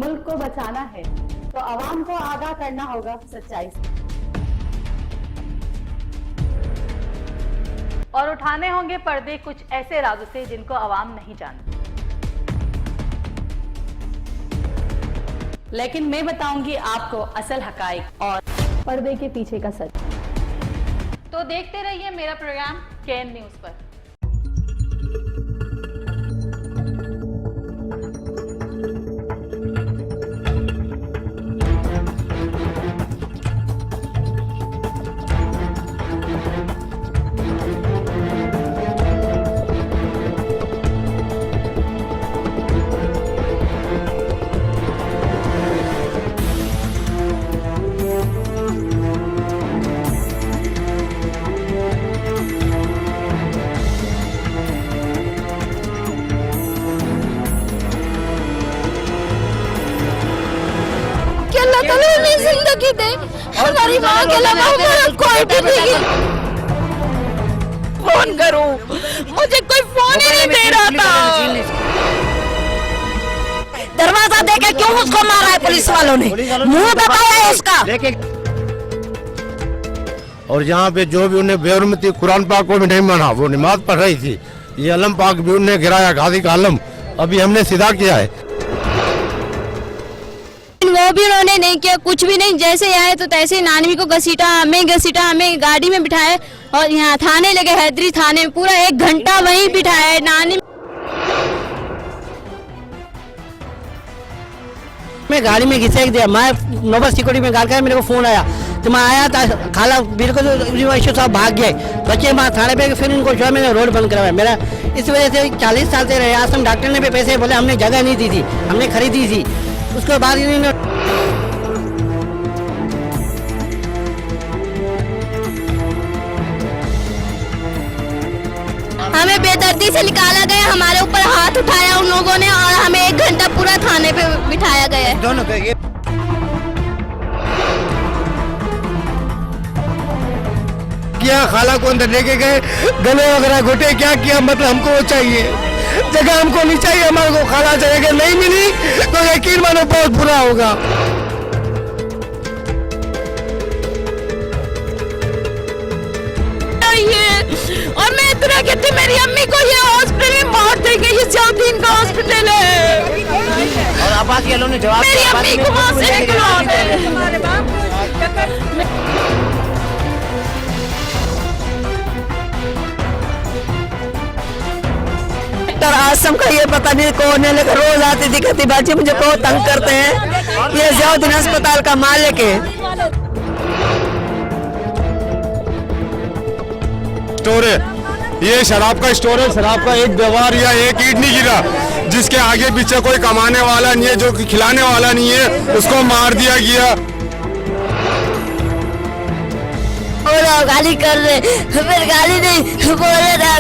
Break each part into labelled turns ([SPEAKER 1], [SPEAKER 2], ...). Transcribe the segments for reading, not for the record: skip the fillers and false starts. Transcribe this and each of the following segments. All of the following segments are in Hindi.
[SPEAKER 1] मुल्क को बचाना है तो आवाम को आगाह करना होगा सच्चाई से और उठाने होंगे पर्दे कुछ ऐसे राजों से जिनको आवाम नहीं जानती। लेकिन मैं बताऊंगी आपको असल हकाइक और पर्दे के पीछे का सच। तो देखते रहिए मेरा प्रोग्राम केएन न्यूज पर।
[SPEAKER 2] जिंदगी दे हमारी माँ के अलावा हमारा कोई भी नहीं। फोन करूं, मुझे कोई फोन ही नहीं दे रहा था। दरवाजा देके क्यों उसको मारा है पुलिस वालों ने? मुंह बताया है उसका।
[SPEAKER 3] और यहाँ पे जो भी उन्हें बेहरमती कुरान पाक को भी नहीं माना, वो नमाज पढ़ रही थी। ये अलम पाक भी उन्हें गिराया, गाजी का अलम अभी हमने सीधा किया है।
[SPEAKER 2] वो भी उन्होंने नहीं किया, कुछ भी नहीं। जैसे आए तो तैसे नानवी को घसीटा, हमें गाड़ी में बिठाए और यहाँ थाने लगे, हैदरी थाने में पूरा 1 घंटा वहीं बिठाया। नानी
[SPEAKER 4] मैं गाड़ी में घिसेक दिया, मैं नोबल सिक्योरिटी में गाल कर मेरे को फोन आया तो मैं आया था खाला मेरे को तो साहब भाग गए बच्चे वहाँ थाने पे। फिर उनको जो है मैंने रोड बंद करवाया मेरा। इस वजह से 40 साल से रहे आश्रम डॉक्टर ने भी पैसे बोले, हमने जगह नहीं दी थी, हमने खरीदी थी। उसके बाद इन्होंने
[SPEAKER 2] हमें बेदर्दी से निकाला गया, हमारे ऊपर हाथ उठाया उन लोगों ने और हमें 1 घंटा पूरा थाने पे बिठाया गया है।
[SPEAKER 4] दोनों
[SPEAKER 3] क्या खाला को अंदर लेके गए, गले वगैरह घुटे, क्या किया? मतलब हमको वो चाहिए, जगह हमको नहीं चाहिए, हमारे को खाला चाहिए। अगर नहीं मिली तो यकीन मानो बहुत बुरा होगा।
[SPEAKER 2] और मैं इतना कहती मेरी अम्मी को ये हॉस्पिटल में मौत दे गई, ये साउथ का हॉस्पिटल है।
[SPEAKER 4] और आबादी वालों ने जवाब
[SPEAKER 2] मेरी अम्मी को वहाँ से
[SPEAKER 4] आश्रम का ये पता नहीं कौन है, लेकर रोज आती दिखती बाजी मुझे बहुत तंग करते हैं। ये जियाउद्दीन अस्पताल का मालिक है।
[SPEAKER 3] स्टोर है, ये शराब का स्टोर है। शराब का एक व्यवहार या एक ईंट नहीं गिरा, जिसके आगे पीछे कोई कमाने वाला नहीं है, जो खिलाने वाला नहीं है, उसको मार दिया गया।
[SPEAKER 2] गाली कर रहे, फिर गाली नहीं बोले ना,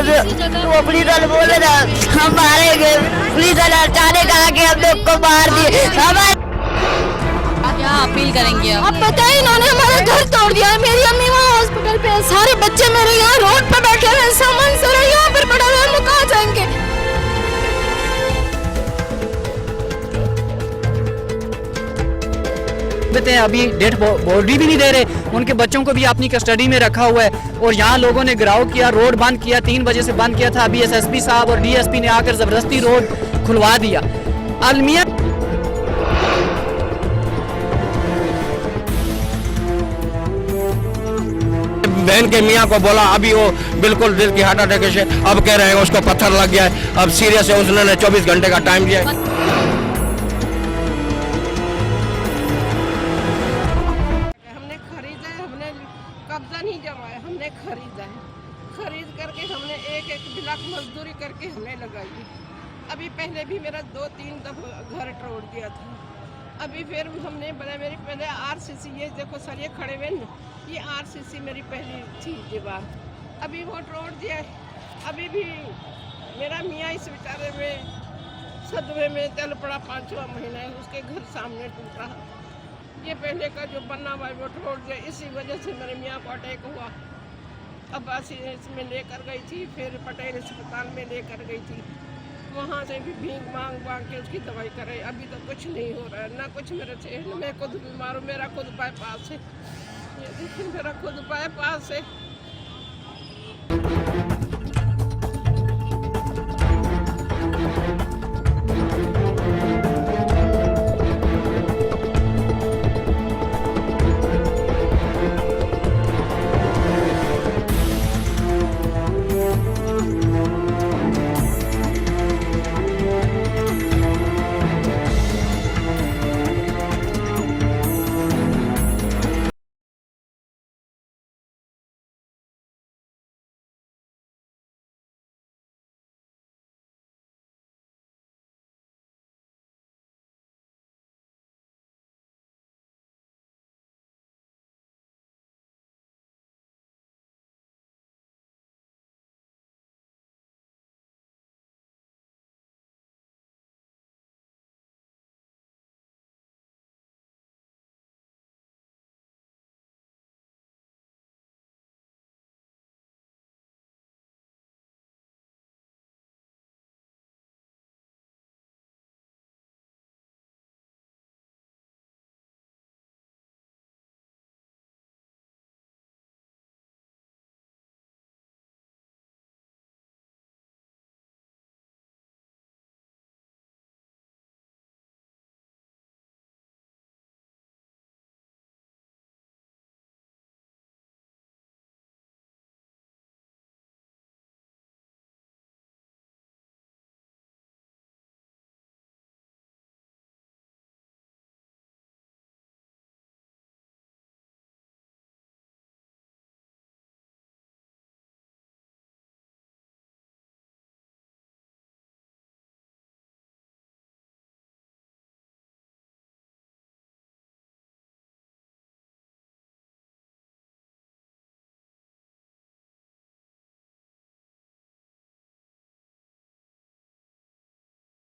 [SPEAKER 2] वो पुलिस वाले बोले ना हम मारेंगे, पुलिस वाले अचानक आके हम लोग को मार दिए। क्या अपील करेंगे अब बताइए? इन्होंने हमारा घर तोड़ दिया है। मेरी अम्मी वहाँ हॉस्पिटल पे है, सारे बच्चे मेरे यहाँ रोड पे बैठे हैं, सामान सारा यहाँ पर पड़ा हुआ है, हम लोग कहाँ जाएंगे?
[SPEAKER 4] अभी डेड बॉडी भी नहीं दे रहे, उनके बच्चों को भी अपनी कस्टडी में रखा हुआ है। और यहाँ लोगों ने घिराव किया, रोड बंद किया, 3 बजे से बंद किया था। अभी एसएसपी साहब और डीएसपी ने आकर जबरदस्ती रोड खुलवा दिया। अलमिया
[SPEAKER 3] बहन के मियाँ को बोला, अभी वो बिल्कुल दिल की हार्ट अटैक से, अब कह रहे हैं उसको पत्थर लग गया है, अब सीरियस है। उसने 24 घंटे का टाइम दिया है।
[SPEAKER 5] कब्जा नहीं जमाया, हमने खरीदा है। खरीद करके हमने एक ब्लॉक मजदूरी करके हमने लगाई। अभी पहले भी मेरा 2-3 दफा घर तोड़ दिया था। अभी फिर हमने बनाया, मेरी पहले आरसीसी, ये देखो सर ये खड़े हुए न, ये आरसीसी मेरी पहली थी दीवार, अभी वो तोड़ दिया है। अभी भी मेरा मियाँ इस बेचारे में सदमे में चल पड़ा, 5वां महीना है, उसके घर सामने टूटा। ये पहले का जो बना हुआ है वो तोड़ दिया, इसी वजह से मेरे मियाँ को अटैक हुआ। अब्बासी इसमें लेकर गई थी, फिर पटेल अस्पताल में लेकर गई थी। वहाँ से भी भीख मांग मांग के उसकी दवाई करे। अभी तो कुछ नहीं हो रहा है, ना कुछ मेरे से। मैं खुद बीमार हूँ, मेरा खुद बाईपास है, ये देखिए मेरा खुद बाईपास है।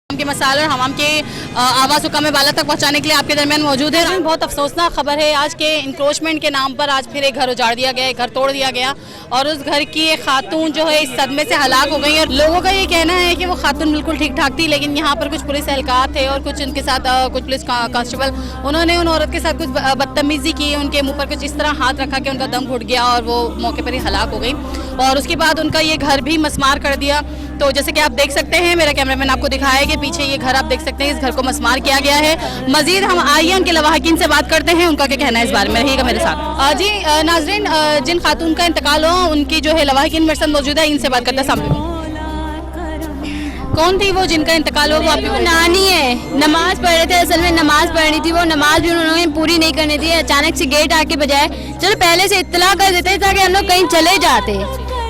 [SPEAKER 1] के मसाले और हमाम के आवाज़ हुक्म बाला तक पहुंचाने के लिए आपके दरमियान मौजूद है। बहुत अफसोसनाक खबर है आज के इंक्रोचमेंट के नाम पर आज फिर एक घर उजाड़ दिया गया, एक घर तोड़ दिया गया और उस घर की एक खातून जो है इस सदमे से हलाक हो गई। और लोगों का ये कहना है कि वो खातून बिल्कुल ठीक ठाक थी, लेकिन यहाँ पर कुछ पुलिस एहलकार थे और कुछ उनके साथ कुछ पुलिस कांस्टेबल, उन्होंने उन औरत के साथ कुछ बदतमीजी की, उनके मुँह पर कुछ इस तरह हाथ रखा कि उनका दम घुट गया और वो मौके पर ही हलाक हो गई। और उसके बाद उनका ये घर भी मसमार कर दिया। तो जैसे कि आप देख सकते हैं, मेरा कैमरामैन आपको दिखाया कि पीछे ये घर आप देख सकते हैं, इस घर को मसमार किया गया है। मजीद हम आइए उनके लवाहिकीन से बात करते हैं, उनका क्या कहना है इस बारे में। रहिएगा मेरे साथ। जी नाजरीन, जिन खातून का इंतकाल हो उनकी जो है लवाहिकीन मेरे साथ मौजूद है, इनसे बात करते हैं। सामने कौन थी वो जिनका इंतकाल हो? वो आपकी
[SPEAKER 2] नानी है, नमाज पढ़ रहे थे, असल में नमाज पढ़नी थी, वो नमाज भी उन्होंने पूरी नहीं करने दी। अचानक से गेट आके बजाए, चलो पहले से इत्तला कर देते ताकि हम लोग कहीं चले जाते,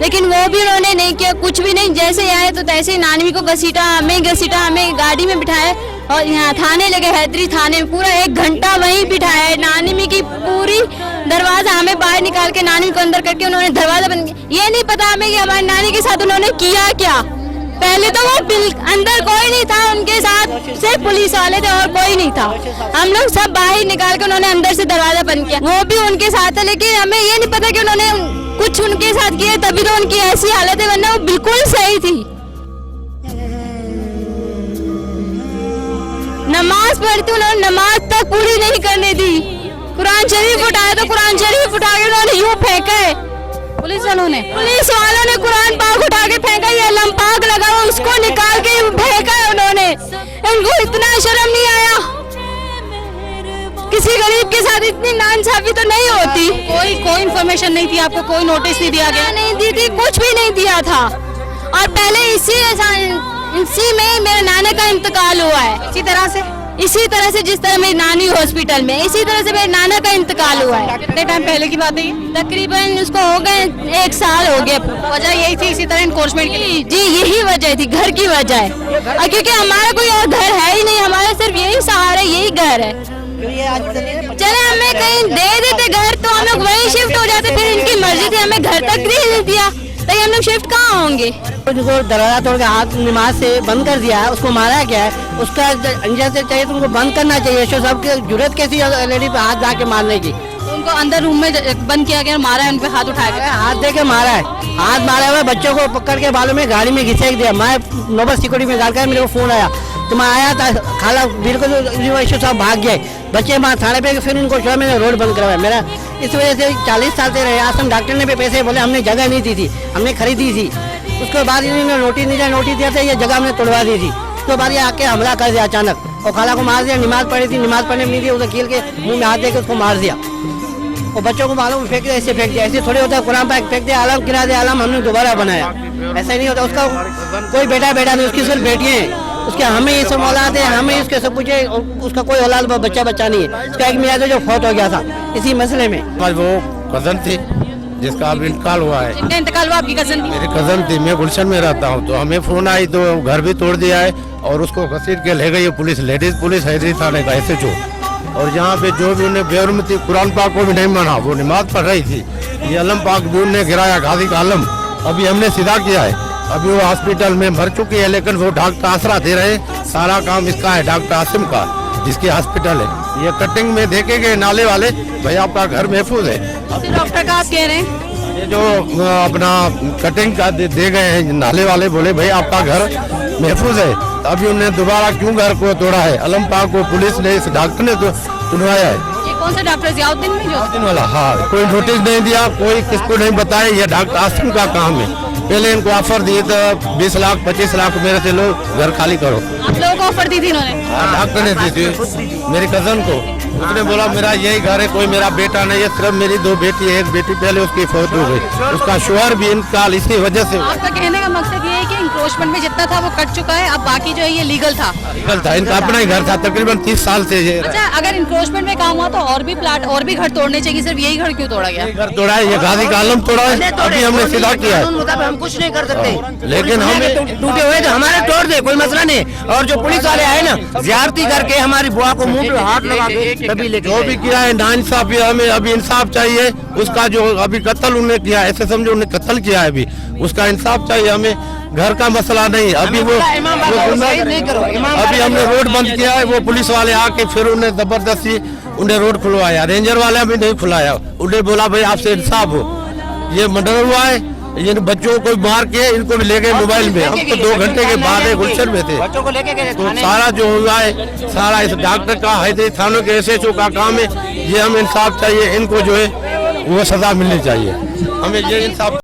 [SPEAKER 2] लेकिन वो भी उन्होंने नहीं किया, कुछ भी नहीं। जैसे आए तो तैसे ही नानी को घसीटा, हमें गाड़ी में बिठाया और यहाँ थाने लगे, हैदरी थाने में पूरा 1 घंटा वहीं बिठाया। नानी की पूरी दरवाजा हमें बाहर निकाल के नानी को अंदर करके उन्होंने दरवाजा बंद किया। ये नहीं पता हमें कि हमारी नानी के साथ उन्होंने किया क्या। पहले तो वो अंदर कोई नहीं था, उनके साथ सिर्फ पुलिस वाले थे और कोई नहीं था। हम लोग सब बाहर निकाल के उन्होंने अंदर से दरवाजा बंद किया, वो भी उनके साथ है, लेकिन हमें ये नहीं पता कि उन्होंने कुछ उनके साथ किया, तभी तो उनकी ऐसी हालत है, वरना वो बिल्कुल सही थी। नमाज पढ़ती, उन्होंने नमाज तक पूरी नहीं करने दी। कुरान शरीफ उठाया तो कुरान शरीफ उठा के उन्होंने यूँ फेंका है। पुलिस वालों ने कुरान पाक उठा के फेंका, ये अलम पाक लगा हुआ उसको निकाल के फेंका है उन्होंने। इनको इतना शर्म नहीं आया? किसी गरीब के साथ इतनी नाइंसाफी तो नहीं होती।
[SPEAKER 1] कोई इन्फॉर्मेशन नहीं थी आपको? कोई नोटिस नहीं दिया गया?
[SPEAKER 2] नहीं दी थी, कुछ भी नहीं दिया था। और पहले इसी में मेरे नाना का इंतकाल हुआ है, इसी तरह से जिस तरह मेरी नानी हॉस्पिटल में, इसी तरह से मेरे नाना का इंतकाल हुआ है।
[SPEAKER 1] कितने टाइम पहले की बात है ये?
[SPEAKER 2] तकरीबन उसको हो गए 1 साल हो गए।
[SPEAKER 1] वजह यही थी इसी तरह इनकोर्समेंट की?
[SPEAKER 2] जी यही वजह थी, घर की वजह है, क्योंकि हमारा कोई और घर है ही नहीं, हमारा सिर्फ यही सहारा, यही घर है। चले हमें कहीं दे देते घर तो हम लोग वहीं शिफ्ट हो जाते, फिर इनकी मर्जी थी, हमें घर तक नहीं दिया, तो हम लोग शिफ्ट कहाँ होंगे।
[SPEAKER 4] जिसको दरवाजा तोड़ के हाथ नमाज से बंद कर दिया है, उसको मारा गया है, उसका अंजाम से चाहिए तो उनको बंद करना चाहिए। सबकी जरूरत कैसी लेडी पे हाथ जाके मारने की?
[SPEAKER 1] उनको अंदर रूम में बंद किया गया, मारा है, उन पे हाथ उठाया गया।
[SPEAKER 4] हाथ दे के मारा है, हाथ मारा हुआ है, बच्चों को पकड़ के बालों में गाड़ी में घिसेक दिया। मैं नोबल सिक्योरिटी में गाल कर मेरे को फोन आया, तो मैं आया था, खाला बिल्कुल ईशू साहब भाग गए, बच्चे वहाँ थाने पे, फिर उनको जो मैंने रोड बंद करवाया। मेरा इस वजह से 40 साल से रहे। आसम डॉक्टर ने भी पैसे बोले, हमने जगह नहीं दी थी, हमने खरीदी थी। उसके बाद इन्होंने नोटिस दिया था, ये जगह हमने तोड़वा दी थी। उसके बाद ये आके हमला कर दिया अचानक, और खाला को मार दिया। नमाज पढ़ी थी, नमाज पढ़ने में नहीं दिया, उधर कील के मुंह में हाथ दे के उसको मार दिया। और बच्चों को मालूम फेंक दिया, ऐसे फेंक दिया, ऐसे थोड़े होता है। कुरान पाक फेंक दिया, आलम गिरा दिया, आलम हमने दोबारा बनाया, ऐसा नहीं होता। उसका कोई बेटा नहीं, उसकी सिर्फ बेटियाँ हैं, उसके हमें ये सब औलाद है, हमें इसके सब कुछ है, उसका कोई औलाद बच्चा नहीं है। उसका एक मियाँ जो फौत हो गया था इसी मसले में।
[SPEAKER 6] वो कजन थी जिसका अब इंतकाल हुआ है।
[SPEAKER 1] जिनका इंतकाल हुआ आपकी कजन थी?
[SPEAKER 6] मेरी कजन थी, मैं गुलशन में रहता हूँ, तो हमें फोन आई तो घर भी तोड़ दिया है और उसको घसीट के ले गई है पुलिस, लेडीज पुलिस हैदरी थाने का SHO। और यहाँ पे जो भी उन्हें बेहरमती, कुरान पाक को भी नहीं माना, वो नमाज पढ़ रही थी। ये अलम पाक भी उन्हें गिराया, गाजी का अलम अभी हमने सीधा किया है। अभी वो हॉस्पिटल में भर चुकी है, लेकिन वो डॉक्टर आसरा दे रहे हैं। सारा काम इसका है, डॉक्टर आसिम का, जिसकी हॉस्पिटल है। ये कटिंग में देखे गए नाले वाले, भाई आपका घर महफूज है।
[SPEAKER 1] डॉक्टर का आप कह रहे हैं?
[SPEAKER 6] ये जो अपना कटिंग का दे गए हैं नाले वाले, बोले भाई आपका घर महफूज है। अभी उन्हें दोबारा क्यों घर को तोड़ा है? अलम पाक को पुलिस ने, इस डॉक्टर ने तो सुनवाया है।
[SPEAKER 1] ये कौन सा डॉक्टर? जियाउद्दीन में जो
[SPEAKER 6] दिन वाला, हाँ, कोई नोटिस नहीं दिया, कोई किसको नहीं बताया। ये डॉक्टर आसिम का काम है। पहले इनको ऑफर दिए तो 20 लाख 25 लाख मेरे से लो, घर खाली करो।
[SPEAKER 1] आप लोगों को ऑफर दी थी इन्होंने?
[SPEAKER 6] डॉक्टर ने दी थी मेरी कजन को। उसने बोला मेरा यही घर है, कोई मेरा बेटा नहीं है, सिर्फ मेरी 2 बेटी है। एक बेटी पहले उसकी फौत हो गई, उसका शोहर भी इंतकाल इसी वजह से।
[SPEAKER 1] आपका कहने का मकसद ये है कि इंक्रोचमेंट में जितना था वो कट चुका है, अब बाकी जो है ये लीगल था?
[SPEAKER 6] लीगल था, इनका अपना ही घर था, तकरीबन 30 साल से ये
[SPEAKER 1] अच्छा, अगर इंक्रोचमेंट में काम हुआ तो और भी प्लाट, और भी घर तोड़ने चाहिए, सिर्फ यही घर क्यों तोड़ा गया?
[SPEAKER 6] घर तोड़ा है, ये गाजी का आलम तोड़ा है। अभी हमने सीधा किया है,
[SPEAKER 4] हम कुछ नहीं कर सकते,
[SPEAKER 6] लेकिन हमें
[SPEAKER 4] टूटे हुए तो हमारे तोड़ दे, कोई मसला नहीं। और जो पुलिस वाले आए ना, ज्यारती करके हमारी बुआ को मुंह पे हाथ लगा के तभी लेके
[SPEAKER 6] जो भी किया है नाइंसाफी, हमें अभी इंसाफ चाहिए। उसका जो अभी कत्ल उन्हें किया, ऐसे समझो उन्हें कत्ल किया है, अभी उसका इंसाफ चाहिए हमें। घर का मसला नहीं, अभी वो अभी हमने रोड बंद किया है। वो पुलिस वाले आके फिर उन्हें जबरदस्ती उन्हें रोड खुलवाया, रेंजर वाले भी नहीं खुलाया। उन्हें बोला भाई आपसे इंसाफ हो, ये मर्डर हुआ है, ये बच्चों को मार के इनको भी ले गए मोबाइल में। हम तो 2 घंटे के बाद गुलशन में थे, तो सारा जो हुआ है सारा इस डॉक्टर का, हैदरी थानों के SHO का काम है। ये हमें इंसाफ चाहिए, इनको जो है वो सजा मिलनी चाहिए, हमें ये इंसाफ।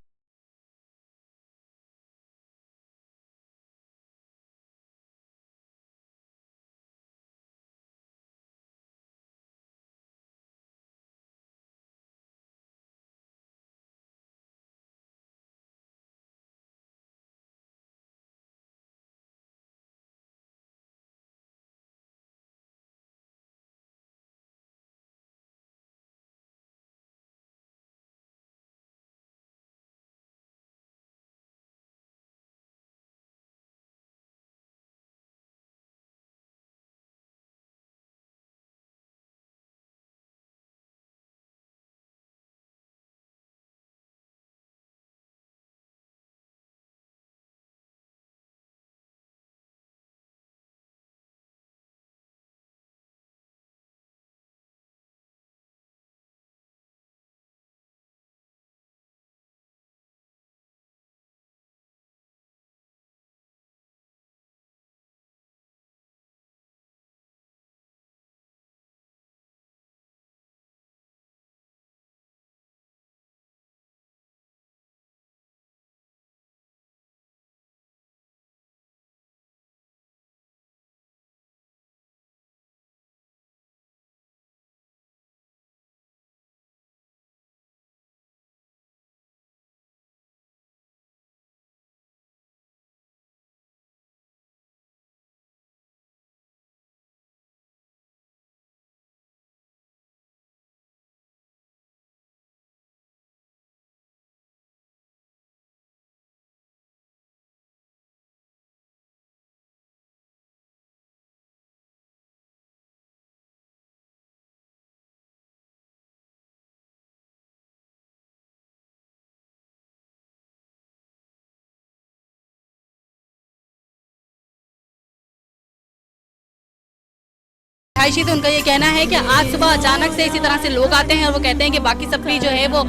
[SPEAKER 1] रिहायशी थे, उनका ये कहना है कि आज सुबह अचानक से इसी तरह से लोग आते हैं और वो कहते हैं कि बाकी सब भी जो है वो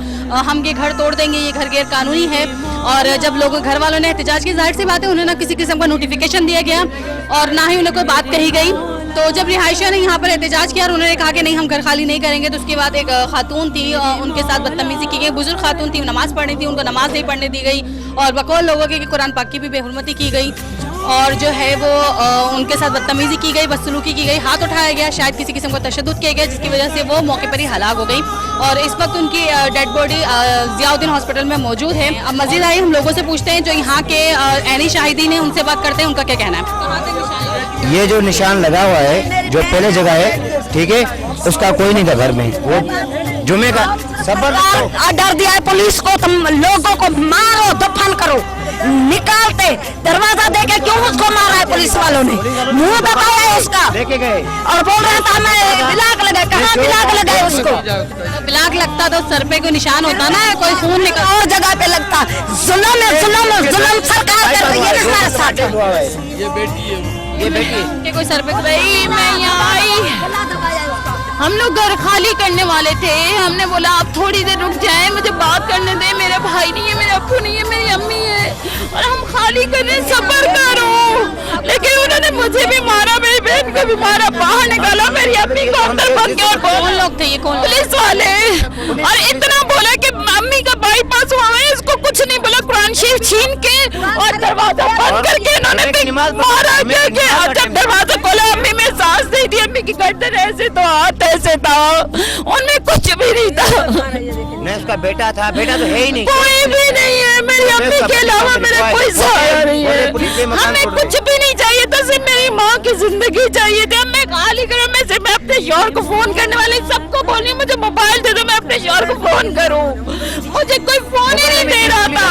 [SPEAKER 1] हम ये घर तोड़ देंगे, ये घर गैर कानूनी है। और जब लोग घर वालों ने एहतजाज की, जाहिर सी बात है उन्हें ना किसी किस्म का नोटिफिकेशन दिया गया और ना ही उन्हें कोई बात कही गई। तो जब रिहायशियों ने यहाँ पर एहतजाज किया और उन्होंने कहा कि नहीं हम घर खाली नहीं करेंगे, तो उसके बाद एक खातून थी, उनके साथ बदतमीजी की गई। बुजुर्ग खातून थी, नमाज पढ़नी थी, उनको नमाज नहीं पढ़ने दी गई और बकौल लोगों के कुरान पाक की भी बेहुरमती की गई और जो है वो उनके साथ बदतमीजी की गई, बदसलूकी की गई, हाथ उठाया गया, शायद किसी किस्म का तशद्दुद किया गया, जिसकी वजह से वो मौके पर ही हलाक हो गई। और इस वक्त उनकी डेड बॉडी जियाउद्दीन हॉस्पिटल में मौजूद है। अब मजीद आई हम लोगों से पूछते हैं जो यहाँ के ऐनी शाहिदीन है, उनसे बात करते हैं, उनका क्या कहना है।
[SPEAKER 3] ये जो निशान लगा हुआ है, जो पहले जगह है, ठीक है, उसका कोई नहीं था घर में। वो जुमे का सबर
[SPEAKER 7] डर दिया है पुलिस को, तुम लोगों को मारो, दफन करो, निकालते। दरवाजा देके क्यों उसको मारा है पुलिस वालों ने? मुंह दबाया है उसका,
[SPEAKER 3] लेके गए
[SPEAKER 7] और बोल रहे थे हमें बिलाक लगाए। कहाँ बिलाक लगाए उसको?
[SPEAKER 1] तो बिलाक लगता तो सर पे कोई निशान होता ना, कोई खून निकल
[SPEAKER 7] और जगह पे लगता। जुल्म सरकार कर रही है हमारे साथ।
[SPEAKER 3] ये बेटी
[SPEAKER 1] के कोई सर पे भाई मैं यहाँ आई, हम लोग घर खाली करने वाले थे। हमने बोला आप थोड़ी देर रुक जाएं, मुझे बात करने दें, मेरा भाई नहीं है, मेरे अब्बू नहीं है, मेरी अम्मी है और हम खाली करने सबर करो। लेकिन उन्होंने मुझे भी मारा, मेरी बहन को भी मारा, बाहर निकाला, मेरी अम्मी को अंदर बंद किया। कौन लोग थे ये? कौन? पुलिस वाले। और इतना बोला कि अम्मी का बाईपास हुआ है, इसको कुछ नहीं बोला, कुरान शरीफ छीन के और दरवाजा बंद करके इन्होंने मारा। और जब दरवाजा खोला, अम्मी में सांस नहीं थी, अम्मी की गर्दन ऐसे तो हाथ ऐसे था, उनमें कुछ भी नहीं था।
[SPEAKER 3] नहीं, उसका बेटा था, बेटा तो है ही नहीं,
[SPEAKER 7] कोई भी नहीं है मेरी अम्मी के अलावा, मेरा कोई सहारा नहीं है। हमें कुछ भी नहीं चाहिए था, सिर्फ मेरी माँ की जिंदगी चाहिए थी। मैं खाली करूँ, मैं अपने शौहर को फोन करने वाले सबको बोली मुझे मोबाइल दे दो, मैं अपने शौहर को फोन करूँ। मुझे कोई फोन ही नहीं दे रहा था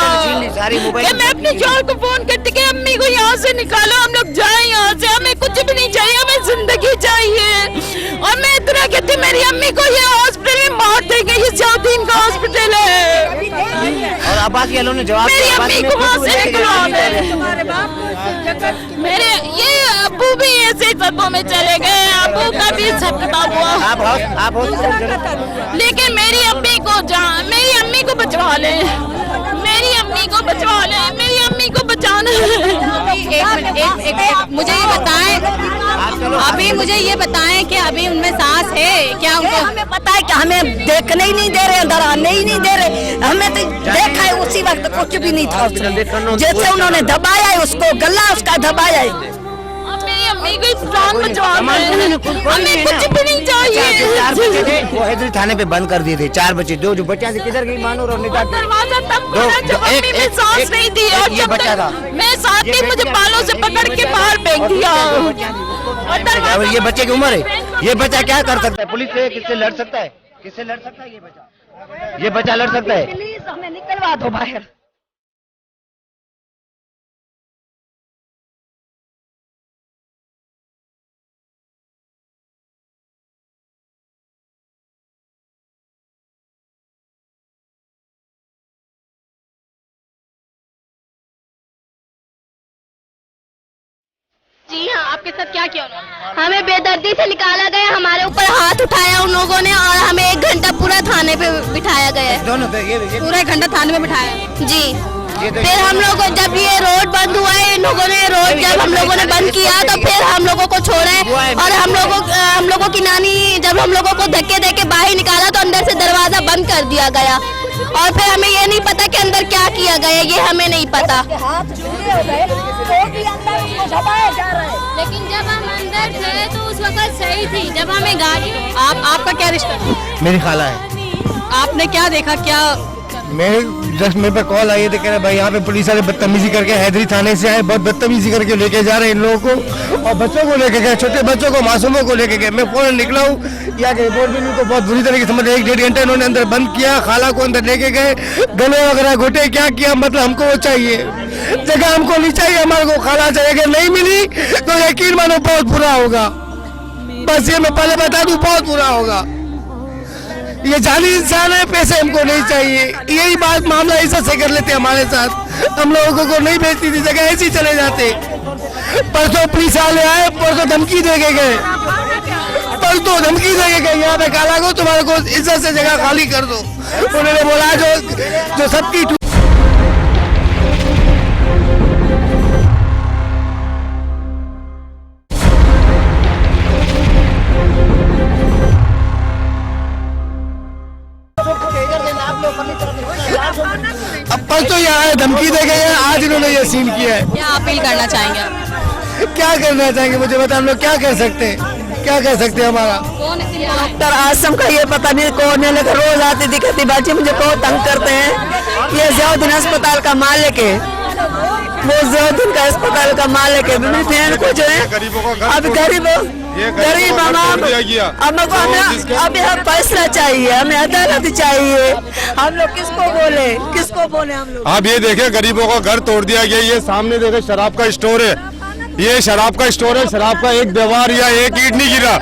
[SPEAKER 7] कि मैं अपने शौहर को फोन करती कि अम्मी को यहाँ से निकालो, हम लोग जाए यहाँ से, हमें कुछ भी नहीं चाहिए, हमें जिंदगी चाहिए। और मैं इतना कहती मेरी अम्मी को ये हॉस्पिटल में मार देंगे, ये जियाउद्दीन का हॉस्पिटल है।
[SPEAKER 3] और अब्बास के ने जवाब
[SPEAKER 7] मेरी अम्मी को वहाँ से निकलवा दे। मेरे ये अब्बू भी ऐसे सदमों में चले गए, अब्बू का भी झटका हुआ।
[SPEAKER 3] आप
[SPEAKER 7] लेकिन मेरी अम्मी को बचवा ले, मेरी अम्मी को बचवा ले, मेरी अम्मी को बचाना
[SPEAKER 1] एक मुझे ये बताएं, अभी मुझे ये बताएं कि अभी उनमें सांस है क्या? उनको
[SPEAKER 7] हमें पता है कि हमें देखने ही नहीं दे रहे, डराने ही नहीं दे रहे। हमें तो देखा है उसी वक्त कुछ भी नहीं था उसमें, जैसे उन्होंने दबाया है उसको, गला उसका दबाया है। मेरी अम्मी को जान बचाना है, हमें कुछ भी नहीं चाहिए।
[SPEAKER 3] 4 बच्चे थे, वो हैदरी थाने पे बंद कर दिए थे। 4 बच्चे, जो बच्चे थे किधर गई मानो और निकाल
[SPEAKER 7] दरवाजा तब खोला जब अम्मी में सांस नहीं थी, और जब मैं साथ ही मुझे बालों से पकड़ के बाहर फेंक दिया।
[SPEAKER 3] और ये बच्चे की उम्र है, ये बच्चा क्या कर सकता है? पुलिस से किससे लड़ सकता है? किससे लड़ सकता है ये बच्चा लड़ सकता है?
[SPEAKER 7] प्लीज हमें निकलवा दो बाहर।
[SPEAKER 1] जी हाँ, आपके साथ क्या किया उन्होंने?
[SPEAKER 2] हमें बेदर्दी से निकाला गया, हमारे ऊपर हाथ उठाया उन लोगों ने और हमें 1 घंटा पूरा थाने पे बिठाया गया है।
[SPEAKER 3] दोनों
[SPEAKER 1] पूरा 1 घंटा थाने में बिठाया?
[SPEAKER 2] जी। फिर हम लोग जब ये रोड बंद हुआ है, इन लोगों ने रोड जब हम लोगों ने बंद किया तो फिर हम लोगों को छोड़ा है। और हम लोगों की नानी जब हम लोगों को धक्के दे के बाहर निकाला तो अंदर से दरवाजा बंद कर दिया गया। और फिर हमें ये नहीं पता कि अंदर क्या किया गया, ये हमें नहीं पता। लेकिन जब हम अंदर थे तो उस वक्त सही थी, जब हमें गाड़ी।
[SPEAKER 1] आपका क्या रिश्ता?
[SPEAKER 3] मेरी खाला है।
[SPEAKER 1] आपने क्या देखा? क्या
[SPEAKER 3] मेरे पे कॉल आई थी, कह रहे भाई यहाँ पे पुलिस वाले बदतमीजी करके, हैदरी थाने से आए, बहुत बदतमीजी करके लेके जा रहे हैं इन लोगों को, और बच्चों को लेके गए, छोटे बच्चों को, मासूमों को लेके गए। मैं फौरन निकला हूँ, या रिपोर्ट भी इनको बहुत बुरी तरीके से, मतलब 1-1.5 घंटे इन्होंने अंदर बंद किया, खाला को अंदर लेके गए, गले वगैरह घोटे, क्या किया, मतलब हमको वो चाहिए, जगह हमको नहीं चाहिए, हमारे को खाला चाहिए। अगर नहीं मिली तो यकीन मानो बहुत बुरा होगा, बस ये मैं पहले बता दूं, बहुत बुरा होगा। ये जानी इंसान है, पैसे हमको नहीं चाहिए। यही बात मामला ऐसा से कर लेते हमारे साथ, हम लोगों को नहीं बेचती थी जगह, ऐसे ही चले जाते। परसों पुलिस वाले आए, परसों धमकी दे के गए, परसों धमकी देके गए यहाँ पे काला को तुम्हारे को इज्जत से जगह खाली कर दो। उन्होंने बोला जो सबकी अब परसों यहाँ आए धमकी दे गए हैं, आज इन्होंने ये सीन किया है।
[SPEAKER 1] क्या अपील करना चाहेंगे आप?
[SPEAKER 3] क्या करना चाहेंगे मुझे बता, हम लोग क्या कर सकते हैं, क्या कर सकते हैं हमारा।
[SPEAKER 1] कौन है
[SPEAKER 7] डॉक्टर आसम का ये पता नहीं कौन है, लेकिन रोज आती दिखती बाजी मुझे बहुत तंग करते हैं। ये जियाउद्दीन अस्पताल का मालिक है, वो जियाउद्दीन का अस्पताल का मालिक है। मेरी बहन को जो है अब गरीब अभी हम फैसला चाहिए, हमें अदालत चाहिए। हम लोग किसको बोले हम लोग।
[SPEAKER 6] आप ये देखें गरीबों का घर तोड़ दिया गया। ये सामने देखें शराब का स्टोर है, ये शराब का स्टोर है। शराब का एक दीवार या एक ईंट नहीं गिरा,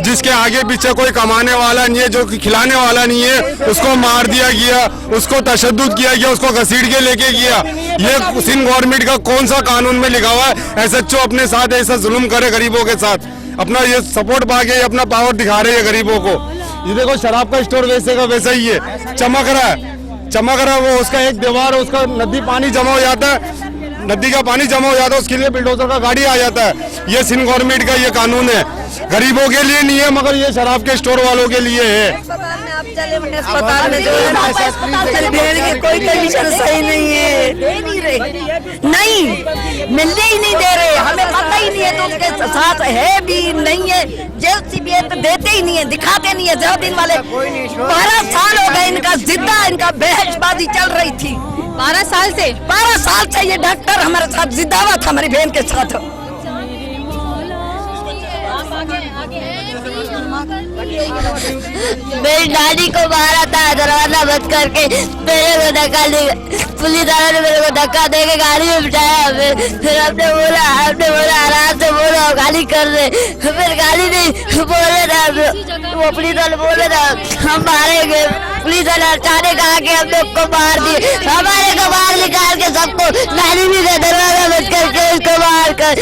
[SPEAKER 6] जिसके आगे पीछे कोई कमाने वाला नहीं है, जो खिलाने वाला नहीं है, उसको मार दिया गया, उसको तशद्दुद किया गया, उसको घसीट के लेके गया। ये सिंध गवर्नमेंट का कौन सा कानून में लिखा हुआ है एसएचओ अपने साथ ऐसा जुल्म करे गरीबों के साथ? अपना ये सपोर्ट पा के अपना पावर दिखा रहे हैं गरीबों को। ये देखो शराब का स्टोर वैसे का वैसा ही है, चमक रहा है वो। उसका एक दीवार, उसका नदी पानी जमा हो जाता है, नदी का पानी जमा हो जाता है, उसके लिए बिल्डोजर का गाड़ी आ जाता है। ये सिंध गवर्नमेंट का ये कानून है, गरीबों के लिए नहीं है, मगर ये शराब के स्टोर वालों के लिए है।
[SPEAKER 7] अस्पताल में जो है कोई कंडीशन सही नहीं है, नहीं मिलने ही नहीं दे रहे, हमें पता ही नहीं है तो उसके साथ है भी नहीं है। जेल सीबीआई देते ही नहीं है, दिखाते नहीं है। जियाउद्दीन वाले 12 साल हो गए इनका जिद्दा, इनका बहसबाजी चल रही थी
[SPEAKER 1] 12
[SPEAKER 7] साल से ये डॉक्टर हमारे साथ जिद्दावा था, हमारी बहन के साथ।
[SPEAKER 2] मेरी दादी को मारा था दरवाजा बंद करके, मेरे को धक्का दे, पुलिस वाले ने मेरे को धक्का दे के गाड़ी में बिठाया। फिर हमने बोला आराम से बोलो, गाली कर रहे, फिर गाली नहीं बोले था, वो पुलिस वाले बोले था हम मारेंगे। पुलिस वाले अचानक आके हम लोग को मार दिए, हमारे को बाहर निकाल के सबको। नानी भी दरवाजा बंद करके उसको मार कर,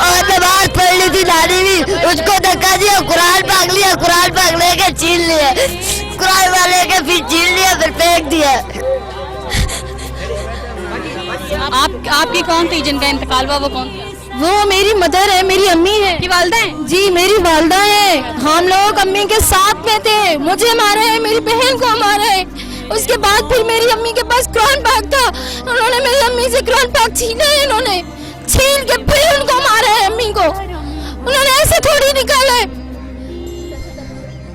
[SPEAKER 2] और नमाज पढ़ ली थी नानी भी, उसको धक्का दिया, कुरान पाक लिया, कुरान पाक लेके छीन लिया, कुरान वाले के फिर छीन लिया, फिर फेंक दिया।
[SPEAKER 1] आपकी कौन थी जिनका इंतकाल हुआ, वो कौन थी?
[SPEAKER 2] वो मेरी मदर है, मेरी अम्मी है।
[SPEAKER 1] की वालदा है?
[SPEAKER 2] जी मेरी वालदा है। हम लोग अम्मी के साथ में थे, मुझे मारा है, मेरी बहन को मारा है। उसके बाद फिर मेरी अम्मी के पास कुरान पाक था, उन्होंने मेरी अम्मी से कुरान पाक छीना है, इन्होंने छीन के फिर उनको मारा है। अम्मी को उन्होंने ऐसे थोड़ी निकाला है।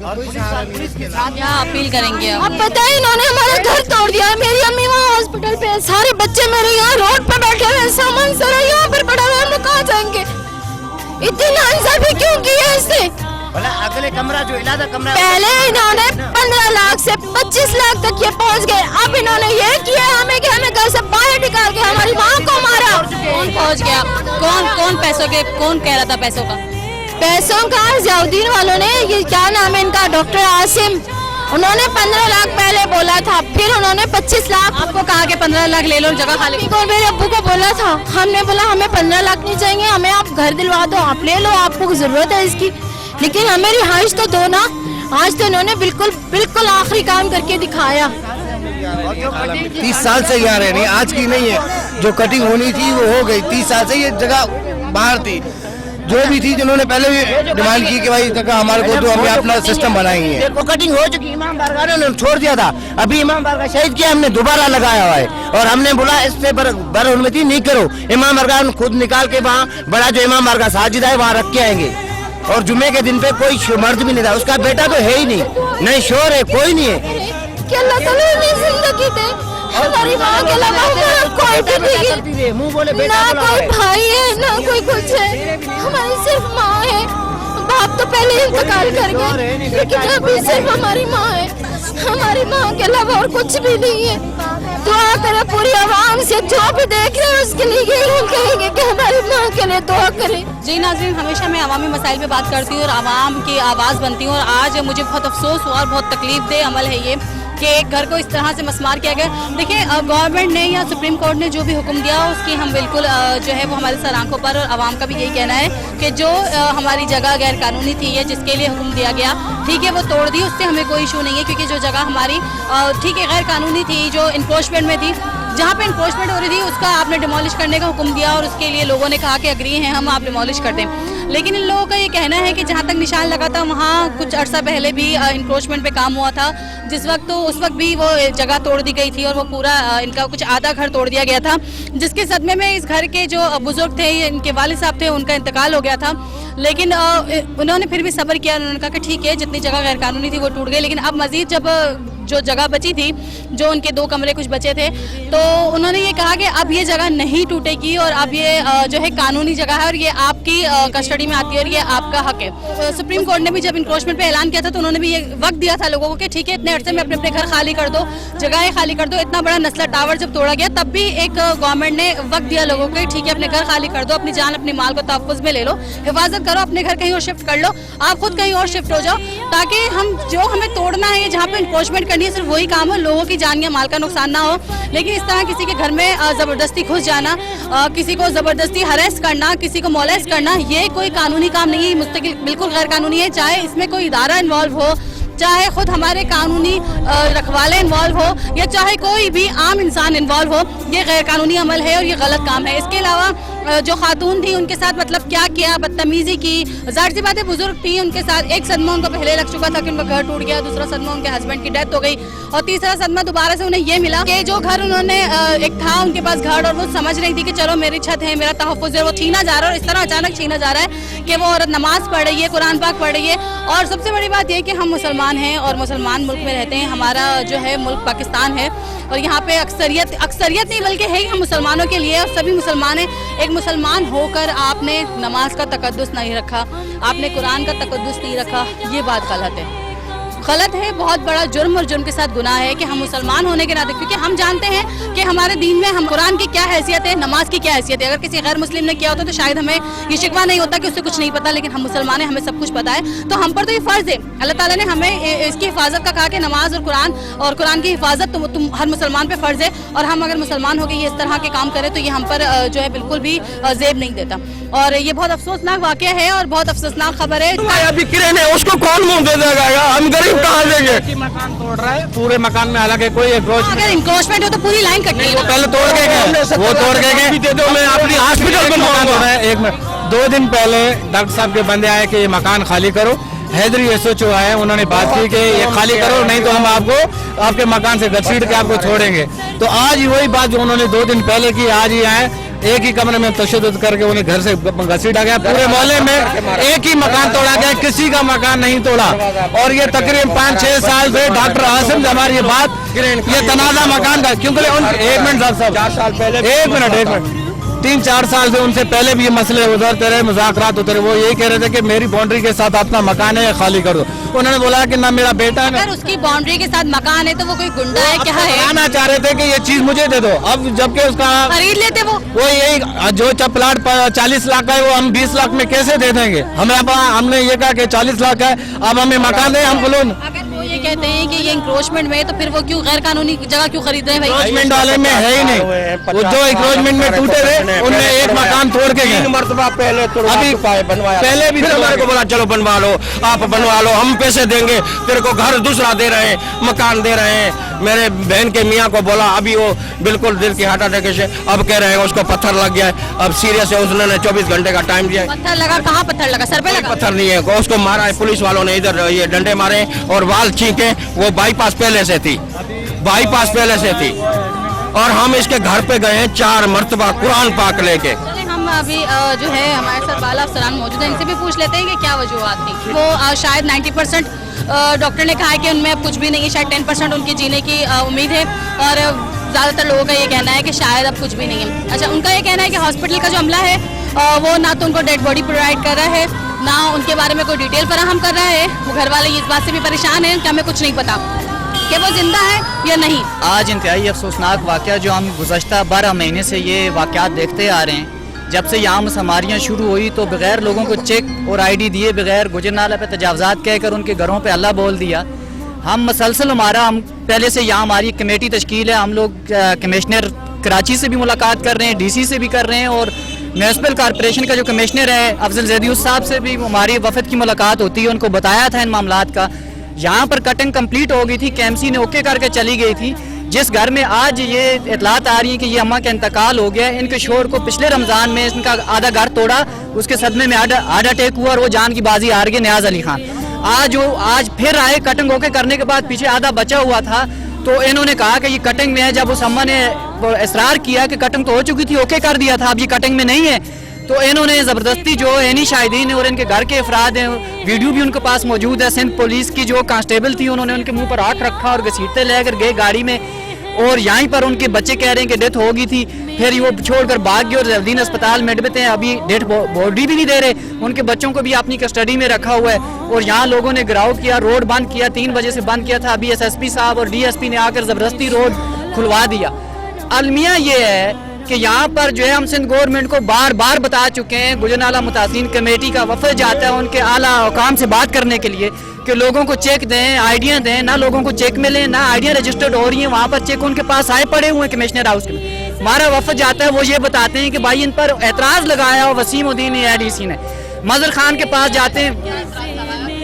[SPEAKER 1] क्या अपील करेंगे आप?
[SPEAKER 2] अब बताइए, इन्होंने हमारा घर तोड़ दिया। मेरी अम्मी वहाँ हॉस्पिटल पे, सारे बच्चे मेरे यहाँ रोड पे बैठे हुए, सामान सारा यहाँ पर पड़ा हुआ है, हम लोग कहाँ जाएंगे? इतनी नाइंसाफी क्यों की है इससे?
[SPEAKER 4] अगले कमरा जो इलादा कमरा,
[SPEAKER 2] पहले इन्होंने 15 लाख से 25 लाख तक ये पहुँच गए। अब इन्होंने ये किया हमें कि हमें घर से बाहर निकाल के हमारी माँ को मारा।
[SPEAKER 1] कौन पहुंच गया? कौन पैसों के, कौन कह रहा था पैसों का?
[SPEAKER 2] पैसों का जियाउद्दीन वालों ने, ये क्या नाम है इनका, डॉक्टर आसिम, उन्होंने 15 लाख पहले बोला था, फिर उन्होंने 25 लाख।
[SPEAKER 1] आपको कहा कि 15 लाख ले लो, जगह खाली।
[SPEAKER 2] तो मेरे अब्बू को बोला था, हमने बोला हमें 15 लाख नहीं चाहिए, हमें आप घर दिलवा दो, आप ले लो, आपको जरूरत है इसकी, लेकिन हमें रिहाइश तो दो ना। आज तो इन्होंने बिल्कुल आखिरी काम करके दिखाया।
[SPEAKER 3] 30 साल से यहाँ रह रही, आज की नहीं है। जो कटिंग होनी थी वो हो गई। 30 साल से ये जगह बाहर थी, जो भी थी, जिन्होंने पहले भी डिमांड की कि भाई जगह हमारे को तो, हमें अपना सिस्टम बनाएंगे।
[SPEAKER 4] वो कटिंग हो चुकी, इमाम बारगाह ने छोड़ दिया था, अभी इमाम बारगाह शहीद किया, हमने दोबारा लगाया हुआ है, और हमने बोला इस पे बरहरमती नहीं करो। इमाम बारगाह खुद निकाल के वहाँ बड़ा जो इमाम बारगाह साजिद है वहाँ रख के आएंगे, और जुम्मे के दिन पे कोई मर्द भी नहीं था, उसका बेटा तो है ही नहीं शोर है, कोई नहीं है।
[SPEAKER 2] कि अल्लाह ताला हमें जिंदगी दे, हमारी माँ के अलावा हमारा कोई भी नहीं है, ना कोई भाई है ना कोई कुछ है, हमारी सिर्फ माँ है। बाप तो पहले इंतकाल कर गए, लेकिन अभी सिर्फ हमारी माँ है, हमारी माँ के अलावा और कुछ भी नहीं है। दुआ करें पूरी आवाम से, जो भी देख रहे हैं उसके लिए यही हम कहेंगे कि हमारी माँ के लिए दुआ करें।
[SPEAKER 1] जी नाज़रीन, हमेशा मैं अवामी मसाइल पे बात करती हूँ और आवाम की आवाज़ बनती हूँ, और आज मुझे बहुत अफसोस हुआ और बहुत तकलीफ दे अमल है ये कि एक घर को इस तरह से मसमार किया गया। देखिए गवर्नमेंट ने या सुप्रीम कोर्ट ने जो भी हुक्म दिया उसकी हम बिल्कुल जो है वो हमारे सर आंखों पर, और आवाम का भी यही कहना है कि जो हमारी जगह गैर कानूनी थी या जिसके लिए हुक्म दिया गया, ठीक है वो तोड़ दी, उससे हमें कोई इशू नहीं है, क्योंकि जो जगह हमारी ठीक है गैर कानूनी थी, जो इंक्रोचमेंट में थी, जहाँ पे इंक्रोचमेंट हो रही थी उसका आपने डिमोलिश करने का हुक्म दिया और उसके लिए लोगों ने कहा कि अग्री हैं हम, आप डिमोलिश कर दें। लेकिन इन लोगों का ये कहना है कि जहाँ तक निशान लगा था वहाँ कुछ अर्सा पहले भी इंक्रोचमेंट पे काम हुआ था, जिस वक्त तो उस वक्त भी वो जगह तोड़ दी गई थी और वो पूरा इनका कुछ आधा घर तोड़ दिया गया था, जिसके सदमे में इस घर के जो बुजुर्ग थे, इनके वालिद साहब थे, उनका इंतकाल हो गया था। लेकिन उन्होंने फिर भी सब्र किया, उन्होंने कहा कि ठीक है जितनी जगह गैर कानूनी थी वो टूट गई, लेकिन अब मजीद जब जो जगह बची थी, जो उनके 2 कमरे कुछ बचे थे, तो उन्होंने ये कहा कि अब ये जगह नहीं टूटेगी और अब ये जो है कानूनी जगह है और ये आपकी कस्टडी में आती है और ये आपका हक है। सुप्रीम कोर्ट ने भी जब इंक्रोचमेंट पे ऐलान किया था तो उन्होंने भी ये वक्त दिया था लोगों को कि ठीक है इतने अरसे में अपने अपने घर खाली कर दो, जगहें खाली कर दो। इतना बड़ा नस्ला टावर जब तोड़ा गया तब भी एक गवर्नमेंट ने वक्त दिया लोगों को, ठीक है अपने घर खाली कर दो, अपनी जान अपने माल को तहफ़्फ़ुज़ में ले लो, हिफाजत करो, अपने घर कहीं और शिफ्ट कर लो, आप खुद कहीं और शिफ्ट हो जाओ, ताकि हम जो हमें तोड़ना है, जहाँ पे इंक्रोचमेंट करनी है, सिर्फ वही काम हो, लोगों की जान या माल का नुकसान ना हो। लेकिन इस तरह किसी के घर में ज़बरदस्ती घुस जाना, किसी को ज़बरदस्ती हरेस करना, किसी को मोलेस्ट करना, ये कोई कानूनी काम नहीं है, मुस्तकिल बिल्कुल गैर कानूनी है। चाहे इसमें कोई इदारा इन्वॉल्व हो, चाहे खुद हमारे कानूनी रखवाले इन्वॉल्व हो, या चाहे कोई भी आम इंसान इन्वॉल्व हो, ये गैर कानूनी अमल है और ये गलत काम है। इसके अलावा जो खातून थी उनके साथ मतलब क्या किया, बदतमीजी की, जाहिर सी बात है बुजुर्ग थी, उनके साथ एक सदमा उनको पहले लग चुका था कि उनका घर टूट गया, दूसरा सदमा उनके हस्बैंड की डेथ हो गई और तीसरा सदमा दोबारा से उन्हें ये मिला कि जो घर उन्होंने एक था उनके पास घर और वो समझ रही थी कि चलो मेरी छत है, मेरा तहफ़्फ़ुज़ है, वो छीना जा रहा है और इस तरह अचानक छीना जा रहा है कि वो औरत नमाज पढ़ रही है, कुरान पाक पढ़ रही है। और सबसे बड़ी बात यह कि हम मुसलमान हैं और मुसलमान मुल्क में रहते हैं, हमारा जो है मुल्क पाकिस्तान है और यहाँ पे अक्सरियत नहीं बल्कि है ही हम मुसलमानों के लिए और सभी मुसलमान हैं। एक मुसलमान होकर आपने नमाज का तकद्दुस नहीं रखा, आपने कुरान का तकद्दुस नहीं रखा, ये बात गलत है, बहुत बड़ा जुर्म और जुर्म के साथ गुनाह है कि हम मुसलमान होने के नाते, क्योंकि हम जानते हैं कि हमारे दीन में हम कुरान की क्या हैसियत है, नमाज की क्या हैसियत है। अगर किसी गैर मुस्लिम ने किया होता तो शायद हमें ये शिकवा नहीं होता कि उससे कुछ नहीं पता, लेकिन हम मुसलमान हैं, हमें सब कुछ पता है, तो हम पर तो ये फ़र्ज़ है। अल्लाह ताला ने हमें इसकी हिफाजत का कहा कि नमाज और कुरान की हिफाजत तुम हर मुसलमान पे फ़र्ज़ है, और हम अगर मुसलमान हो गए ये इस तरह के काम करें तो ये हम पर जो है बिल्कुल भी ज़ेब नहीं देता। और ये बहुत अफसोसनाक वाक़या है और बहुत अफसोसनाक खबर है।
[SPEAKER 6] अभी किरण है उसको कौन मुंह दे देगा, हम गरीब कहाँ देंगे।
[SPEAKER 8] मकान तोड़ रहा है पूरे मकान में, हालांकि कोई
[SPEAKER 1] अगर इंक्रोचमेंट हो तो पूरी लाइन कटनी है।
[SPEAKER 8] पहले तोड़ के गए, वो तोड़ के गए, दे दो, मैं अपनी हॉस्पिटल बनवाऊंगा। एक मिनट, 2 दिन पहले डॉक्टर साहब के बंदे आए कि ये मकान खाली करो, हैदरी SHO आए, उन्होंने बात की कि ये खाली करो नहीं तो हम आपको आपके मकान से घसीट के आपको छोड़ेंगे। तो आज वही बात जो उन्होंने 2 दिन पहले की आज ही आए, एक ही कमरे में तशद्दुद करके उन्हें घर से घसीटा गया। पूरे मोहल्ले में एक ही मकान तोड़ा गया, किसी का मकान नहीं तोड़ा। और ये तकरीबन 5-6 साल से डॉक्टर आसिम हमारी ये बात, ये तनाजा मकान का, क्योंकि एक मिनट साहब 4 साल पहले, एक मिनट 3-4 साल से उनसे पहले भी ये मसले उधरते रहे, मुज़ाकरात होते रहे। वो यही कह रहे थे कि मेरी बाउंड्री के साथ अपना मकान है खाली कर दो। उन्होंने बोला कि ना मेरा बेटा है,
[SPEAKER 1] अगर उसकी बाउंड्री के साथ मकान है तो वो कोई गुंडा है क्या है?
[SPEAKER 8] आना चाह रहे थे कि ये चीज मुझे दे दो, अब जबकि उसका
[SPEAKER 1] खरीद लेते वो
[SPEAKER 8] यही जो प्लाट 40 लाख का है वो हम 20 लाख में कैसे दे देंगे। हमने ये कहा कि 40 लाख है, अब हमें मकान दे, हम बोलो।
[SPEAKER 1] अगर वो ये कहते हैं कि ये इंक्रोचमेंट में, तो फिर वो क्यों गैर कानूनी जगह क्यों खरीद रहे हैं?
[SPEAKER 8] इंक्रोचमेंट वाले में है ही नहीं, वो जो इंक्रोचमेंट में टूटे थे उनमें एक मकान तोड़ के गए।
[SPEAKER 6] मरतबा पहले
[SPEAKER 8] अभी
[SPEAKER 6] पहले भी हमारे को बोला चलो बनवा लो, आप बनवा लो, हम पैसे देंगे, तेरे को घर दूसरा दे रहे हैं, मकान दे रहे हैं। मेरे बहन के मियाँ को बोला, अभी वो बिल्कुल दिल की हार्ट अटैक से अब कह रहे हैं उसको पत्थर लग गया है, अब सीरियस है, उसने 24 घंटे का टाइम दिया है।
[SPEAKER 1] पत्थर लगा? कहाँ पत्थर लगा? सर पे लगा?
[SPEAKER 6] पत्थर नहीं है, उसको मारा है पुलिस वालों ने, इधर ये डंडे मारे और वाल छींके। वो बाईपास पहले से थी, और हम इसके घर पे गए हैं 4 मरतबा कुरान पाक लेके।
[SPEAKER 1] हम अभी जो है हमारे साथ बाला अफसरान मौजूद है, इनसे भी पूछ लेते हैं कि क्या वजूहत थी। वो शायद 90% डॉक्टर ने कहा है कि उनमें अब कुछ भी नहीं है, शायद 10% उनकी जीने की उम्मीद है, और ज़्यादातर लोगों का ये कहना है कि शायद अब कुछ भी नहीं है। अच्छा, उनका ये कहना है कि हॉस्पिटल का जो अमला है वो ना तो उनको डेड बॉडी प्रोवाइड कर रहा है, ना उनके बारे में कोई डिटेल फराहम कर रहा है। वो घर वाले इस बात से भी परेशान हैं कि हमें कुछ नहीं पता कि वो जिंदा है या नहीं।
[SPEAKER 9] आज इंतहाई अफसोसनाक वाक़या जो हम गुज़श्ता 12 महीने से ये वाक़यात देखते आ रहे हैं। जब से यहाँ मुसहमारियाँ शुरू हुई तो बग़ैर लोगों को चेक और ID दिए बगैर गुजरनाला पे तजावज़ात कहकर उनके घरों पे हल्ला बोल दिया। हम मसलसल हम पहले से यहाँ हमारी कमेटी तश्कील है, हम लोग कमिश्नर कराची से भी मुलाकात कर रहे हैं, डीसी से भी कर रहे हैं, और म्यूनसिपल कॉरपोरेशन का जो कमिश्नर है अफजल जैदियुस साहब से भी हमारी वफद की मुलाकात होती है, उनको बताया था इन मामलात का। यहाँ पर कटिंग कंप्लीट हो गई थी, केएमसी ने ओके करके चली गई थी। जिस घर में आज ये इतलात आ रही है कि ये अम्मा का इंतकाल हो गया, इनके शोहर को पिछले रमज़ान में इनका आधा घर तोड़ा, उसके सदमे में हार्ट अटैक हुआ और वो जान की बाजी हार गए न्याज अली खान। आज फिर आए, कटिंग ओके करने के बाद पीछे आधा बचा हुआ था, तो इन्होंने कहा कि ये कटिंग में है। जब उस अम्मा ने इसरार किया कि कटिंग तो हो चुकी थी, ओके कर दिया था, अब ये कटिंग में नहीं है, तो इन्होंने ज़बरदस्ती जो एनी शाहिदीन और इनके घर के अफराद हैं, वीडियो भी उनके पास मौजूद है, सिंध पुलिस की जो कांस्टेबल थी उन्होंने उनके मुंह पर हाथ रखा और घसीटते लेकर गए गाड़ी में, और यहीं पर उनके बच्चे कह रहे हैं कि डेथ हो गई थी, फिर वो छोड़कर भाग गए और जल्दीन अस्पताल में एडमिट हैं, अभी डेथ बॉडी भी नहीं दे रहे, उनके बच्चों को भी अपनी कस्टडी में रखा हुआ है। और यहाँ लोगों ने घिराव किया, रोड बंद किया, 3 बजे से बंद किया था, अभी एसएसपी साहब और डीएसपी ने आकर ज़बरदस्ती रोड खुलवा दिया। अलमिया ये है कि यहाँ पर जो है हम सिंध गवर्नमेंट को बार बार बता चुके हैं, गुजरनाला मुतासिन कमेटी का वफद जाता है उनके आला हुकाम से बात करने के लिए कि लोगों को चेक दें, आइडिया दें, ना लोगों को चेक मिले, ना आइडिया रजिस्टर्ड हो रही है, वहाँ पर चेक उनके पास आए पड़े हुए हैं कमिश्नर हाउस के। हमारा वफद जाता है, वो ये बताते हैं कि भाई इन पर एतराज़ लगाया हो वसीम उद्दीन एडीसी ने, मजर खान के पास जाते हैं,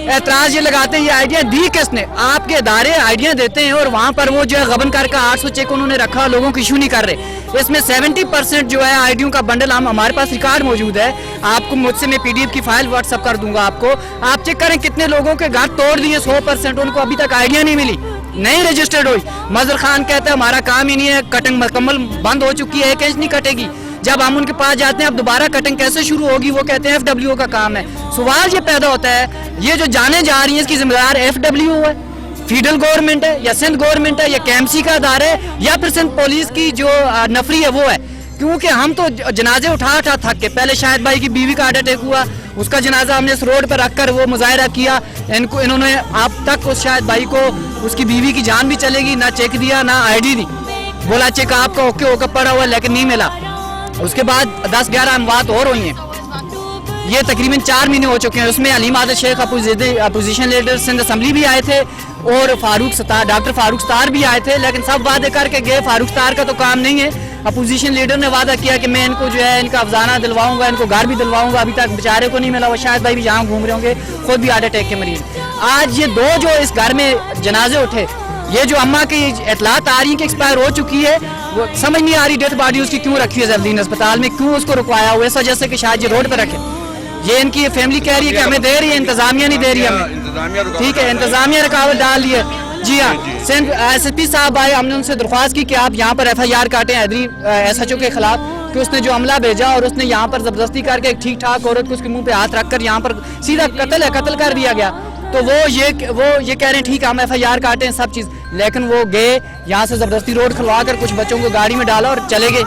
[SPEAKER 9] एतराज़ ये लगाते हैं ये आइडिया दी किसने, आपके इदारे आइडिया देते हैं और वहाँ पर वो जो है गबन करके 800 चेक उन्होंने रखा, लोगों को इशू नहीं कर रहे। इसमें 70% जो है आइडियों का बंडल हमारे पास रिकॉर्ड मौजूद है, आपको मुझसे मैं PDF की फाइल व्हाट्सअप कर दूंगा आपको, आप चेक करें कितने लोगों के घर तोड़ दिए, 100% उनको अभी तक आइडिया नहीं मिली, नहीं रजिस्टर्ड हुई। मजर खान कहता है हमारा काम ही नहीं है, कटिंग मुकम्मल बंद हो चुकी है, 1 इंच नहीं कटेगी। जब हम उनके पास जाते हैं अब दोबारा कटिंग कैसे शुरू होगी, वो कहते हैं FWO का काम है। सवाल ये पैदा होता है ये जो जाने जा रही है इसकी जिम्मेदार FWO है, फेडरल गवर्नमेंट है, या सिंध गवर्नमेंट है, या KMC का अदारा है, या फिर सिंध पुलिस की जो नफरी है वो है। क्योंकि हम तो जनाजे उठा थक के, पहले शाहिद भाई की बीवी का हार्ट अटैक हुआ, उसका जनाजा हमने इस रोड पर रखकर वो मुजाहरा किया, इन्होंने अब तक उस शाहिद भाई को उसकी बीवी की जान भी चलेगी, ना चेक दिया ना ID दी, बोला चेक आपका ओके होकर पड़ा हुआ लेकिन नहीं मिला। उसके बाद 10-11 अमवात और हुई हैं, ये तकरीबन 4 महीने हो चुके हैं। उसमें Aleem Adil Sheikh opposition leader Sindh assembly भी आए थे और डॉक्टर फारूक सतार भी आए थे, लेकिन सब वादे करके गए। फारूक सतार का तो काम नहीं है, अपोजिशन लीडर ने वादा किया कि मैं इनको जो है इनका अफजाना दिलवाऊंगा, इनको घर भी दिलवाऊंगा, अभी तक बेचारे को नहीं मिला। वो शायद भाई भी जहाँ घूम रहे होंगे, खुद भी हार्ट अटैक के मरीज। आज ये 2 जो इस घर में जनाजे उठे, ये जो अम्मा की इतलात आ रही है कि एक्सपायर हो चुकी है, वो समझ नहीं आ रही डेथ बॉडी उसकी क्यों रखी है जल्दीन अस्पताल में, क्यों उसको रुकवाया हुआ है, इस वजह से कि शायद ये रोड पर रखे। ये इनकी फैमिली कह रही है कि हमें दे रही है, इंतजामिया नहीं दे रही हमें, ठीक है, इंतजामिया रुकावट डाल रही है। जी हाँ, सिंध SSP साहब आए, हमने उनसे दरख्वास्त की कि आप यहाँ पर FIR काटें हैदरी SHO के खिलाफ, कि उसने जो अमला भेजा और उसने यहाँ पर जबरदस्ती करके एक ठीक ठाक औरत को उसके मुंह पे हाथ रखकर यहाँ पर सीधा कत्ल कर दिया गया। तो वो ये कह रहे हैं ठीक है हम FIR काटें सब चीज़, लेकिन वो गए यहाँ से जबरदस्ती रोड खुलवा कर कुछ बच्चों को गाड़ी में डाला और चले गए।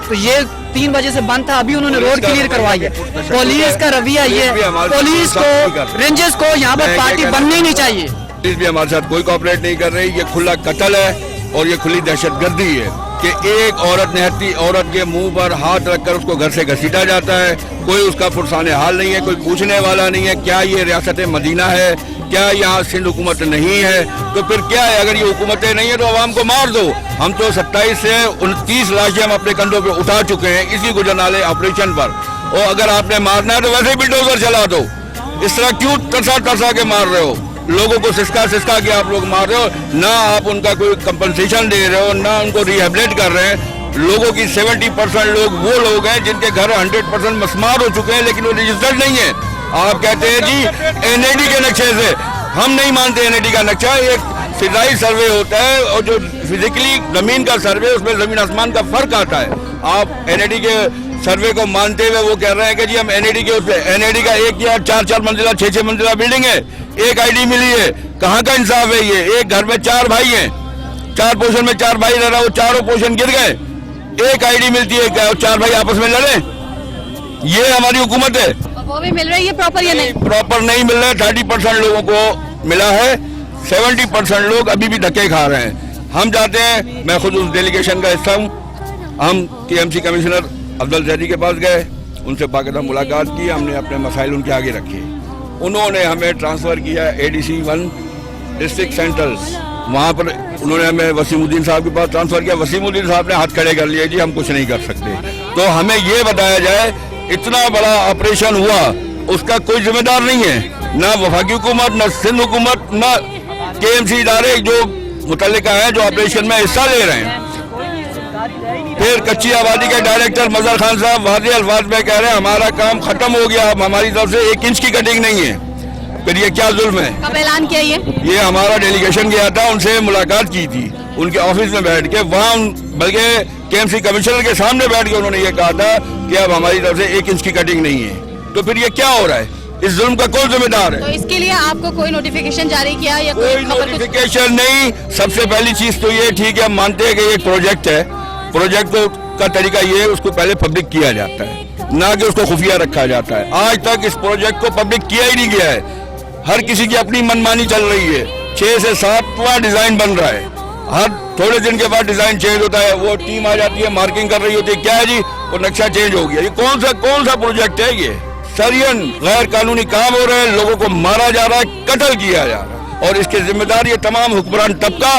[SPEAKER 9] तो ये 3 बजे से बंद था, अभी उन्होंने रोड क्लियर करवाई है। पुलिस का रवैया ये, पुलिस को रेंजर्स को यहाँ पर पार्टी बननी ही नहीं चाहिए।
[SPEAKER 10] पुलिस भी हमारे साथ कोई कोऑपरेट नहीं कर रही, ये खुला कत्ल है और ये खुली दहशतगर्दी है कि एक औरत निहत्ती औरत के मुंह पर हाथ रखकर उसको घर से घसीटा जाता है, कोई उसका पुरसाने हाल नहीं है, कोई पूछने वाला नहीं है। क्या ये रियासत मदीना है? क्या यहाँ सिंध हुकूमत नहीं है? तो फिर क्या है? अगर ये हुकूमतें नहीं है तो आवाम को मार दो। हम तो 27 से 29 लाशें हम अपने कंधों पे उठा चुके हैं इसी गुजरनाले ऑपरेशन पर, और अगर आपने मारना है तो वैसे ही बिल्डोजर चला दो। इस तरह क्यों तरसा के मार रहे हो? लोगों को सिसका के आप लोग मार रहे हो, ना आप उनका कोई कंपनसेशन दे रहे हो, ना उनको रिहेबिलिट कर रहे हैं। लोगों की 70% लोग वो लोग हैं जिनके घर 100% मस्मार हो चुके हैं, लेकिन वो रजिस्टर्ड नहीं है। आप कहते हैं जी NAD के नक्शे से, हम नहीं मानते NAD का नक्शा। एक फिजाई सर्वे होता है और जो फिजिकली जमीन का सर्वे, उसमें जमीन आसमान का फर्क आता है। आप NAD के सर्वे को मानते हुए वो कह रहे हैं कि जी हम NAD के उससे, NAD का 1 या 4 मंजिला 6 मंजिला बिल्डिंग है, एक ID मिली है। कहाँ का इंसाफ है ये? एक घर में 4 भाई हैं, 4 पोर्शन में 4 भाई रह रहा, वो चारों पोर्शन गिर गए, एक ID मिलती है क्या 4 भाई आपस में लड़े? ये हमारी हुकूमत है।
[SPEAKER 1] वो भी मिल रही है प्रॉपर या नहीं?
[SPEAKER 10] प्रॉपर नहीं मिल रहा है। 30% लोगों को मिला है, 70% लोग अभी भी धक्के खा रहे हैं। हम चाहते हैं, मैं खुद उस डेलीगेशन का हिस्सा हूँ, हम KMC कमिश्नर अफजल जैदी के पास गए, उनसे बाकायदा मुलाकात की, हमने अपने मसाइल उनके आगे रखे। उन्होंने हमें ट्रांसफ़र किया ADC 1 डिस्ट्रिक्ट सेंट्रल, वहाँ पर उन्होंने हमें वसीमुद्दीन साहब के पास ट्रांसफर किया। वसीमुद्दीन साहब ने हाथ खड़े कर लिए, जी हम कुछ नहीं कर सकते। तो हमें ये बताया जाए, इतना बड़ा ऑपरेशन हुआ, उसका कोई जिम्मेदार नहीं है, ना वफाकी हुकूमत, ना सिंध हुकूमत, ना KMC इदारे जो मुतल्लिका हैं, जो ऑपरेशन में हिस्सा ले रहे हैं। फिर कच्ची आबादी के डायरेक्टर मजहर खान साहब वाज़ेह अल्फाज में कह रहे हैं हमारा काम खत्म हो गया, अब हमारी तरफ से 1 इंच की कटिंग नहीं है। फिर ये क्या जुल्म है?
[SPEAKER 1] कब ऐलान किया ये
[SPEAKER 10] हमारा डेलीगेशन गया था, उनसे मुलाकात की थी उनके ऑफिस में बैठ के, वहाँ बल्कि KMC कमिश्नर के सामने बैठ के उन्होंने ये कहा था कि अब हमारी तरफ से 1 इंच की कटिंग नहीं है। तो फिर ये क्या हो रहा है? इस जुल्म का कौन जिम्मेदार है?
[SPEAKER 1] तो इसके लिए आपको कोई नोटिफिकेशन जारी किया या
[SPEAKER 10] कोई नोटिफिकेशन नहीं। सबसे पहली चीज तो ये, ठीक है, हम मानते हैं कि ये प्रोजेक्ट है, प्रोजेक्ट का तरीका ये है उसको पहले पब्लिक किया जाता है, ना कि उसको खुफिया रखा जाता है। आज तक इस प्रोजेक्ट को पब्लिक किया ही नहीं गया है, हर किसी की अपनी मनमानी चल रही है। 6 से 7वां डिजाइन बन रहा है, हर थोड़े दिन के बाद डिजाइन चेंज होता है, वो टीम आ जाती है, मार्किंग कर रही होती है, क्या है जी वो नक्शा चेंज हो गया। ये कौन सा प्रोजेक्ट है? ये सरियन गैर कानूनी काम हो रहे हैं, लोगों को मारा जा रहा है, कत्ल किया जा रहा है, और इसके जिम्मेदार ये तमाम हुक्मरान तबका,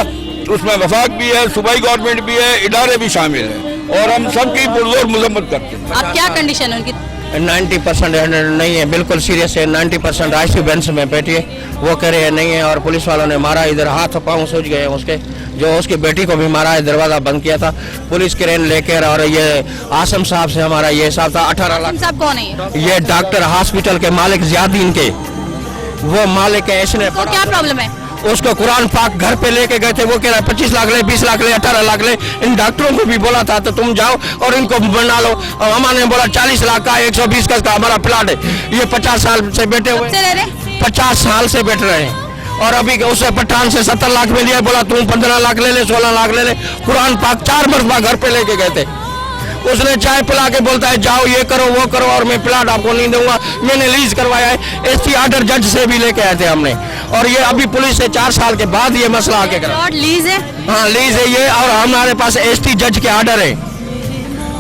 [SPEAKER 10] उसमें वफाक भी है, सूबाई गवर्नमेंट भी है, इदारे भी शामिल हैं, और हम सबकी पुरजोर मजम्मत करते हैं।
[SPEAKER 1] अब क्या कंडीशन है उनकी?
[SPEAKER 4] 90% नहीं है, बिल्कुल सीरियस है। 90% ICU बेंच में बैठी है, वो कह रहे हैं नहीं है। और पुलिस वालों ने मारा, इधर हाथ पाँव सूज गए उसके, जो उसकी बेटी को भी मारा है, दरवाजा बंद किया था पुलिस क्रेन लेकर। और ये आसम साहब से हमारा ये हिसाब था 18 लाख।
[SPEAKER 1] साहब कौन है?
[SPEAKER 4] ये डॉक्टर हॉस्पिटल के मालिक जियादीन के, वो मालिक है। इसने
[SPEAKER 1] तो क्या प्रॉब्लम है?
[SPEAKER 4] उसको कुरान पाक घर पे लेके गए थे, वो कह रहा है 25 लाख ले, 20 लाख ले, 18 लाख ले। इन डॉक्टरों को भी बोला था तो तुम जाओ और इनको बना लो। और हमारे बोला 40 लाख का 120 का हमारा प्लाट है। ये 50 साल से बैठे हुए, 50 साल से बैठ रहे हैं। और अभी उसे पठान से 70 लाख में लिया, बोला तुम 15 लाख ले ले, 16 लाख ले ले। कुरान पाक 4 मरतबा घर पे लेके गए थे। उसने चाय पिला के बोलता है जाओ ये करो वो करो, और मैं प्लाट आपको नहीं दूंगा। मैंने लीज करवाया है, ST ऑर्डर जज से भी लेके आए थे हमने। और ये अभी पुलिस से 4 साल के बाद ये मसला आके करा।
[SPEAKER 1] लीज है?
[SPEAKER 4] हाँ लीज है ये, और हमारे पास ST जज के ऑर्डर है।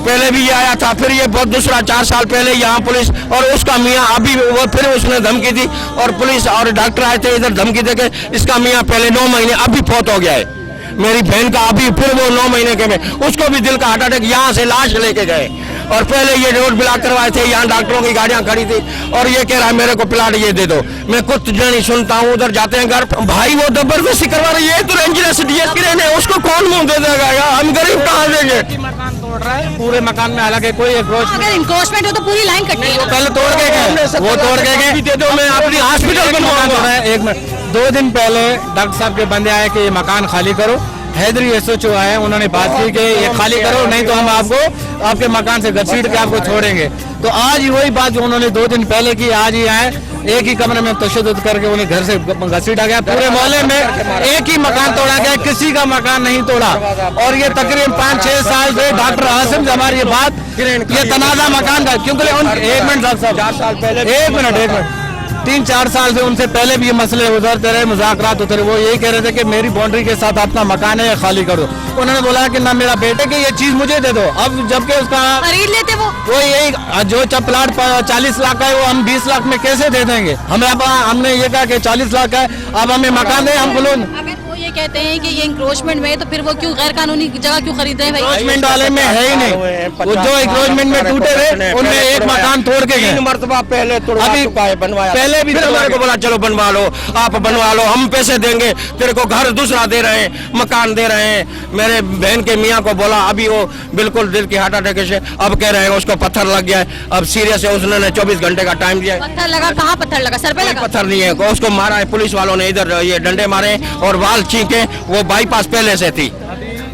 [SPEAKER 4] पहले भी ये आया था, फिर ये बहुत दूसरा 4 साल पहले यहाँ पुलिस और उसका मियाँ, अभी वो फिर उसने धमकी दी और पुलिस और डॉक्टर आए थे इधर धमकी देके। इसका मियाँ पहले 9 महीने, अभी फौत हो गया है। मेरी बहन का अभी फिर वो 9 महीने के में, उसको भी दिल का हार्ट अटैक, यहाँ से लाश लेके गए। और पहले ये रोड ब्लॉक करवाए थे, यहाँ डॉक्टरों की गाड़ियाँ खड़ी थी, और ये कह रहा है मेरे को प्लाट ये दे दो। मैं कुछ नहीं सुनता हूँ, उधर जाते हैं घर, भाई वो जबरदस्ती करवा रही है। तो रेंजर DSP है, उसको कौन मुंह दे देगा? हम गरीब कहाँ देंगे?
[SPEAKER 8] मकान तोड़ रहा है पूरे मकान में, हालांकि कोई
[SPEAKER 1] अगर इंक्रोचमेंट हो तो पूरी लाइन कटनी है।
[SPEAKER 8] पहले तोड़ के गए, वो तोड़ के गए, दे दो, मैं अपनी हॉस्पिटल बनवाऊंगा। 1 मिनट, 2 दिन पहले डॉक्टर साहब के बंदे आए कि ये मकान खाली करो। हैदरी SHO आए, उन्होंने बात की कि ये खाली करो, नहीं तो हम आपको आपके मकान से घसीट के आपको छोड़ेंगे। तो आज वही बात जो उन्होंने 2 दिन पहले की, आज ही आए, एक ही कमरे में तशद्दुद करके उन्हें घर से घसीटा गया। पूरे मोहल्ले में एक ही मकान तोड़ा गया, किसी का मकान नहीं तोड़ा। और ये तकरीबन 5-6 साल से डॉक्टर आसिम से हमारी ये बात, ये तनाजा मकान का, क्योंकि 1 मिनट साहब, 4 साल पहले, 1 मिनट 3-4 साल से उनसे पहले भी ये मसले उधरते रहे, मुज़ाकरात होते रहे। वो यही कह रहे थे कि मेरी बाउंड्री के साथ अपना मकान है, ये खाली कर दो। उन्होंने बोला कि ना मेरा बेटे की ये चीज मुझे दे दो। अब जबकि उसका
[SPEAKER 1] खरीद लेते वो
[SPEAKER 8] यही जो प्लाट 40 लाख का है, वो हम 20 लाख में कैसे दे देंगे? हमने ये कहा कि 40 लाख का है, अब हमें मकान दे, हम बोलो।
[SPEAKER 1] अगर वो ये कहते हैं कि ये इंक्रोचमेंट में, तो फिर वो क्यों गैर कानूनी जगह क्यों खरीद रहे हैं?
[SPEAKER 8] इंक्रोचमेंट वाले में है ही नहीं, वो जो इंक्रोचमेंट में टूटे थे उनमें एक मकान तोड़ के गए।
[SPEAKER 4] 3 मरतबा पहले तोड़वा चुका है, बनवाया।
[SPEAKER 8] पहले भी
[SPEAKER 4] हमारे को बोला चलो बनवा लो, आप बनवा लो, हम पैसे देंगे, तेरे को घर दूसरा दे रहे हैं, मकान दे रहे हैं। मेरे बहन के मियाँ को बोला, अभी वो बिल्कुल दिल की हार्ट अटैक से, अब कह रहे हैं उसको पत्थर लग गया है, अब सीरियस है। उसने 24 घंटे का टाइम दिया।
[SPEAKER 1] पत्थर लगा? कहाँ पत्थर लगा? सर पे लगा?
[SPEAKER 4] पत्थर नहीं है, उसको मारा है पुलिस वालों ने, इधर ये डंडे मारे और वाल चीखे। वो बाईपास पहले से थी,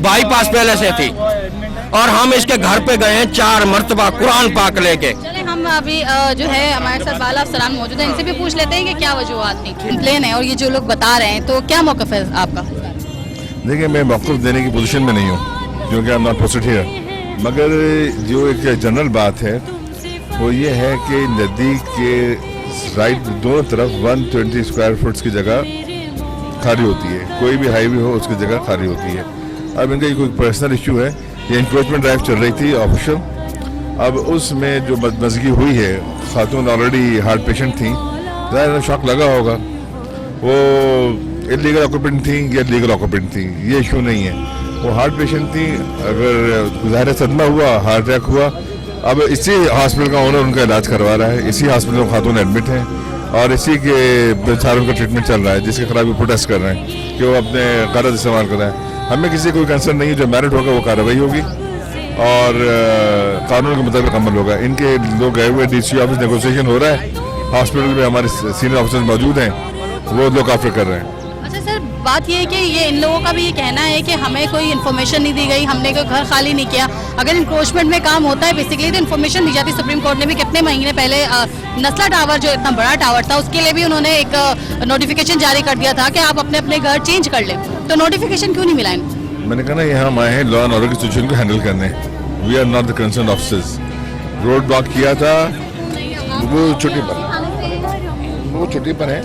[SPEAKER 4] बाईपास पहले से थी। और हम इसके घर पे गए हैं 4 मरतबा कुरान पाक लेके।
[SPEAKER 1] चले हम अभी जो है हमारे साथ बाला अफसरान मौजूद है, इनसे भी पूछ लेते हैं कि क्या वजूहत थी, कंप्लेन है और ये जो लोग बता रहे हैं, तो क्या मौक़िफ़ है आपका?
[SPEAKER 11] देखिए, मैं मौक़िफ़ देने की पोजीशन में नहीं हूँ, क्योंकि I am not posted here. मगर जो एक जनरल बात है वो ये है कि नदी के राइट दोनों तरफ 120 स्क्वायर फुट की जगह खाली होती है, कोई भी हाईवे हो उसकी जगह खाली होती है। अब इनका कोई पर्सनल इशू है, ये इंक्रोचमेंट ड्राइव चल रही थी ऑफिशियल, अब उसमें जो बदमज़गी हुई है, खातून ऑलरेडी हार्ट पेशेंट थी, ज़ाहिर शॉक लगा होगा, वो इलीगल ऑक्यूपेंट थी या लीगल ऑक्यूपेंट थी, ये इशू नहीं है। वो हार्ट पेशेंट थी, अगर ज़ाहिर सदमा हुआ, हार्ट अटैक हुआ, अब इसी हॉस्पिटल का ओनर उनका इलाज करवा रहा है, इसी हॉस्पिटल में खातून एडमिट है और इसी के सारा उनका ट्रीटमेंट चल रहा है, जिसके खिलाफ वो प्रोटेस्ट कर रहे हैं कि वो अपने गलत इस्तेमाल कर रहे हैं। हमें किसी कोई कंसर्न नहीं है, जो मेरिट होगा वो कार्रवाई होगी और कानून के मुताबिक अमल होगा। इनके लोग गए हुए DC ऑफिस, नेगोशिएशन हो रहा है, हॉस्पिटल में हमारे सीनियर ऑफिसर मौजूद हैं, वो लोग ऑफर कर रहे हैं।
[SPEAKER 1] अच्छा सर, बात ये है कि ये इन लोगों का भी ये कहना है कि हमें कोई इन्फॉर्मेशन नहीं दी गई, हमने कोई घर खाली नहीं किया। अगर इंक्रोचमेंट में काम होता है बेसिकली तो इन्फॉर्मेशन दी जाती। सुप्रीम कोर्ट ने भी कितने महीने पहले नस्ला टावर, जो इतना बड़ा टावर था, उसके लिए भी उन्होंने एक नोटिफिकेशन जारी कर दिया था कि आप अपने अपने घर चेंज कर लें, तो नोटिफिकेशन क्यों नहीं मिला इनको?
[SPEAKER 11] मैंने कहा ना, यहाँ हम आए हैं लॉ एंड ऑर्डर की सिचुएशन को हैंडल करने। We are not the concern officers. Road block किया था, वो छुट्टी पर है।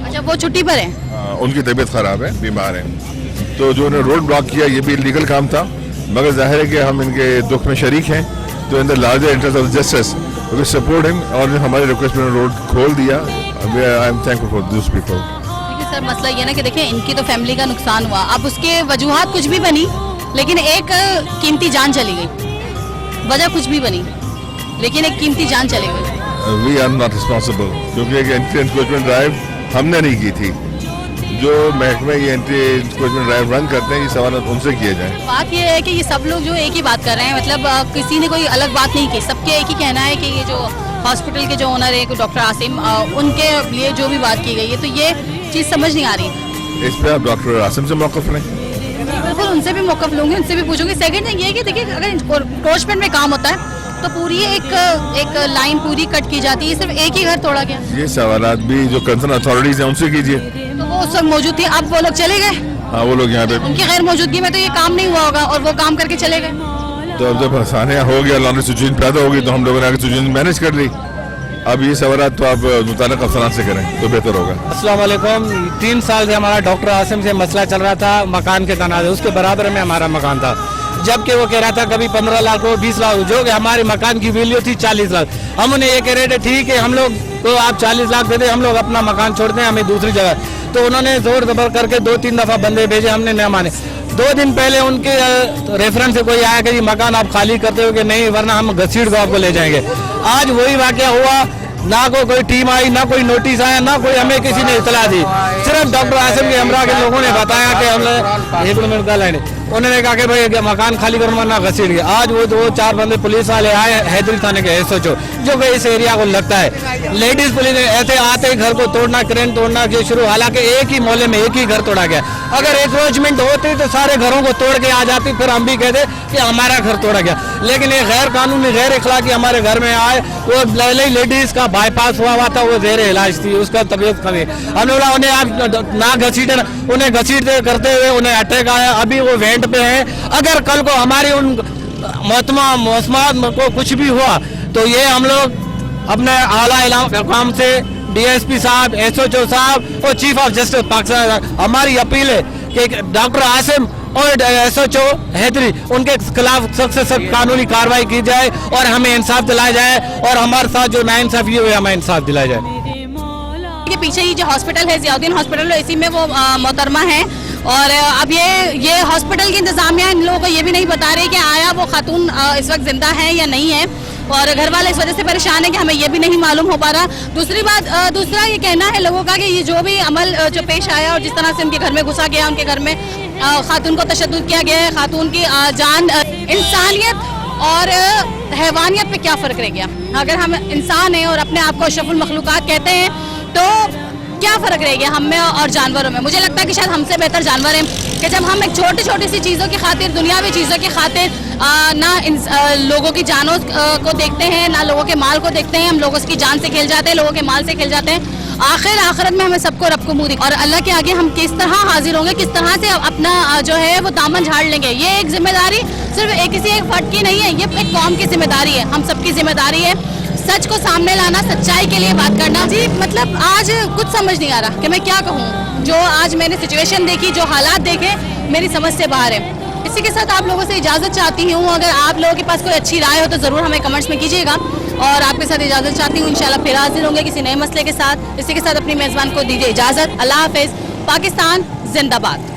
[SPEAKER 1] अच्छा, वो छुट्टी पर है,
[SPEAKER 11] उनकी तबीयत खराब है, बीमार है, तो जो उन्होंने रोड ब्लॉक किया ये भी इलीगल काम था, मगर जाहिर है कि हम इनके दुख में शरीक हैं, तो in the larger interest of justice we support him, और हमारे रिक्वेस्ट में रोड खोल दिया। I am thankful for this people.
[SPEAKER 1] देखिए सर, मसला ये ना कि देखिए इनकी तो फैमिली का नुकसान हुआ, अब उसके वजूहात कुछ भी बनी, लेकिन एक कीमती जान चली गई। वजह कुछ भी बनी, लेकिन एक कीमती जान चली गई।
[SPEAKER 11] वी आर नॉट रिस्पॉन्सिबल, क्योंकि एक एंटी एनक्रोचमेंट ड्राइव हमने नहीं की थी। जो महकमे ये एंटी एनक्रोचमेंट ड्राइव रन करते हैं, ये सवाल उनसे किए जाएं।
[SPEAKER 1] बात ये है कि ये सब लोग जो एक ही बात कर रहे हैं, मतलब किसी ने कोई अलग बात नहीं की, सबके एक ही कहना है कि ये जो हॉस्पिटल के जो ओनर है डॉक्टर आसिम, उनके लिए जो भी बात की गई है, तो ये चीज़ समझ नहीं आ रही।
[SPEAKER 11] इस पर आप डॉक्टर आसिम से मौक़िफ़ लें।
[SPEAKER 1] बिल्कुल, उनसे भी मौक़िफ़ लूँगी, उनसे भी पूछूंगी। सेकंड थिंग ये है कि देखिए, अगर इंक्रोचमेंट में काम होता है तो पूरी एक लाइन पूरी कट की जाती है, सिर्फ एक ही घर तोड़ा गया।
[SPEAKER 11] ये सवालात भी जो कंसर्न अथॉरिटीज हैं उनसे कीजिए।
[SPEAKER 1] तो वो उस वक्त मौजूद थी, अब वो लोग चले गए।
[SPEAKER 11] हाँ, वो लोग यहाँ पे,
[SPEAKER 1] उनकी गैर मौजूदगी में तो ये काम नहीं हुआ होगा और वो काम करके चले गए।
[SPEAKER 11] तो अब जब आसानियाँ हो गया, लॉन्ड्री सिचुएशन पैदा होगी, तो हम लोगों ने आगे सिचुएशन मैनेज कर ली। अब ये सवालात तो आप मुताल्लिक़ अफसरान से करें तो बेहतर होगा।
[SPEAKER 8] अस्सलाम वालेकुम। 3 साल से हमारा डॉक्टर आसिम से मसला चल रहा था मकान के तनाज़े, उसके बराबर में हमारा मकान था, जबकि वो कह रहा था कभी 15 लाख हो, 20 लाख हो, जो कि हमारे मकान की वैल्यू थी 40 लाख। हम उन्हें ये कह रहे थे ठीक है, हम लोग तो आप 40 लाख दे दें, हम लोग अपना मकान छोड़ते हैं, हमें दूसरी जगह। तो उन्होंने जोर जबर करके 2-3 दफ़ा बंदे भेजे, हमने न माने। 2 दिन पहले उनके रेफरेंस से कोई आया कि ये मकान आप खाली करते हो कि नहीं, वरना हम घसीट को आपको ले जाएंगे। आज वही वाकया हुआ, ना कोई टीम आई, ना कोई नोटिस आया, ना कोई हमें किसी ने इतला दी। सिर्फ डॉक्टर आसिम के हमरा के लोगों ने बताया कि हमने 1 मिनट का लाइन, उन्होंने कहा कि भाई मकान खाली करो वरना घसीट गया। आज वो 2-4 बंदे पुलिस वाले आए, हैदरी थाने के SHO, जो कि इस एरिया को लगता है। लेडीज पुलिस ऐसे आते ही घर को तोड़ना, क्रेन तोड़ना के शुरू, हालांकि एक ही मोहल्ले में एक ही घर तोड़ा गया। अगर एंक्रोचमेंट होती तो सारे घरों को तोड़ के आ जाती, फिर हम भी कहते कि हमारा घर तोड़ा गया। लेकिन ये गैर कानूनी, गैर इखलाकी हमारे घर में आए। वो लेडीज का बाईपास हुआ था, वो ज़ेर इलाज थी, उसका तबीयत खराब। हम लोग उन्हें आप ना घसीटे, उन्हें घसीटते करते हुए उन्हें अटैक आया, अभी वो वेंट पे है। अगर कल को हमारी उन मौसमात को कुछ भी हुआ तो ये हम लोग अपने आला इलाक़ाम से DSP साहब, SHO साहब और चीफ ऑफ जस्टिस पाकिस्तान, हमारी अपील है कि डॉक्टर आसिम और SHO हैदरी, उनके खिलाफ सख्त से सख्त कानूनी कार्रवाई की जाए और हमें इंसाफ दिलाया जाए, और हमारे साथ जो नाइंसाफी हुई हमें इंसाफ दिलाया जाए।
[SPEAKER 1] के पीछे ही जो हॉस्पिटल है, ज़ियाउद्दीन हॉस्पिटल, इसी में वो मोहतरमा है। और अब ये हॉस्पिटल की इंतजामिया इन लोगों को ये भी नहीं बता रही कि आया वो खातून इस वक्त जिंदा है या नहीं है, और घर वाले इस वजह से परेशान है कि हमें ये भी नहीं मालूम हो पा रहा। दूसरी बात, दूसरा ये कहना है लोगों का कि ये जो भी अमल जो पेश आया और जिस तरह से उनके घर में घुसा गया, उनके घर में खातून को तशद्दुद किया गया है, खातून की जान, इंसानियत और हैवानियत पे क्या फ़र्क रह गया। अगर हम इंसान हैं और अपने आप को अशरफुल मखलूक़ात कहते हैं, तो क्या फ़र्क रह गया हम में और जानवरों में? मुझे लगता है कि शायद हमसे बेहतर जानवर हैं कि जब हम एक छोटी छोटी सी चीज़ों की खातिर, दुनियावी चीज़ों की खातिर ना लोगों की जानों को देखते हैं, ना लोगों के माल को देखते हैं, हम लोगों की जान से खेल जाते हैं, लोगों के माल से खेल जाते हैं। आखिरत में हमें सबको रब को मुँह दिख, और अल्लाह के आगे हम किस तरह हाजिर होंगे, किस तरह से अपना जो है वो दामन झाड़ लेंगे। ये एक जिम्मेदारी सिर्फ किसी एक फर्द की नहीं है, ये एक कौम की जिम्मेदारी है, हम सबकी जिम्मेदारी है। सच को सामने लाना, सच्चाई के लिए बात करना। जी मतलब आज कुछ समझ नहीं आ रहा कि मैं क्या कहूँ। जो आज मैंने सिचुएशन देखी, जो हालात देखे, मेरी समझ से बाहर है। इसी के साथ आप लोगों से इजाज़त चाहती हूँ। अगर आप लोगों के पास कोई अच्छी राय हो तो ज़रूर हमें कमेंट्स में कीजिएगा, और आपके साथ इजाज़त चाहती हूँ। इंशाल्लाह फिर हाजिर होंगे किसी नए मसले के साथ। इसी के साथ अपनी मेज़बान को दीजिए इजाज़त। अल्लाह हाफ़िज़। पाकिस्तान जिंदाबाद।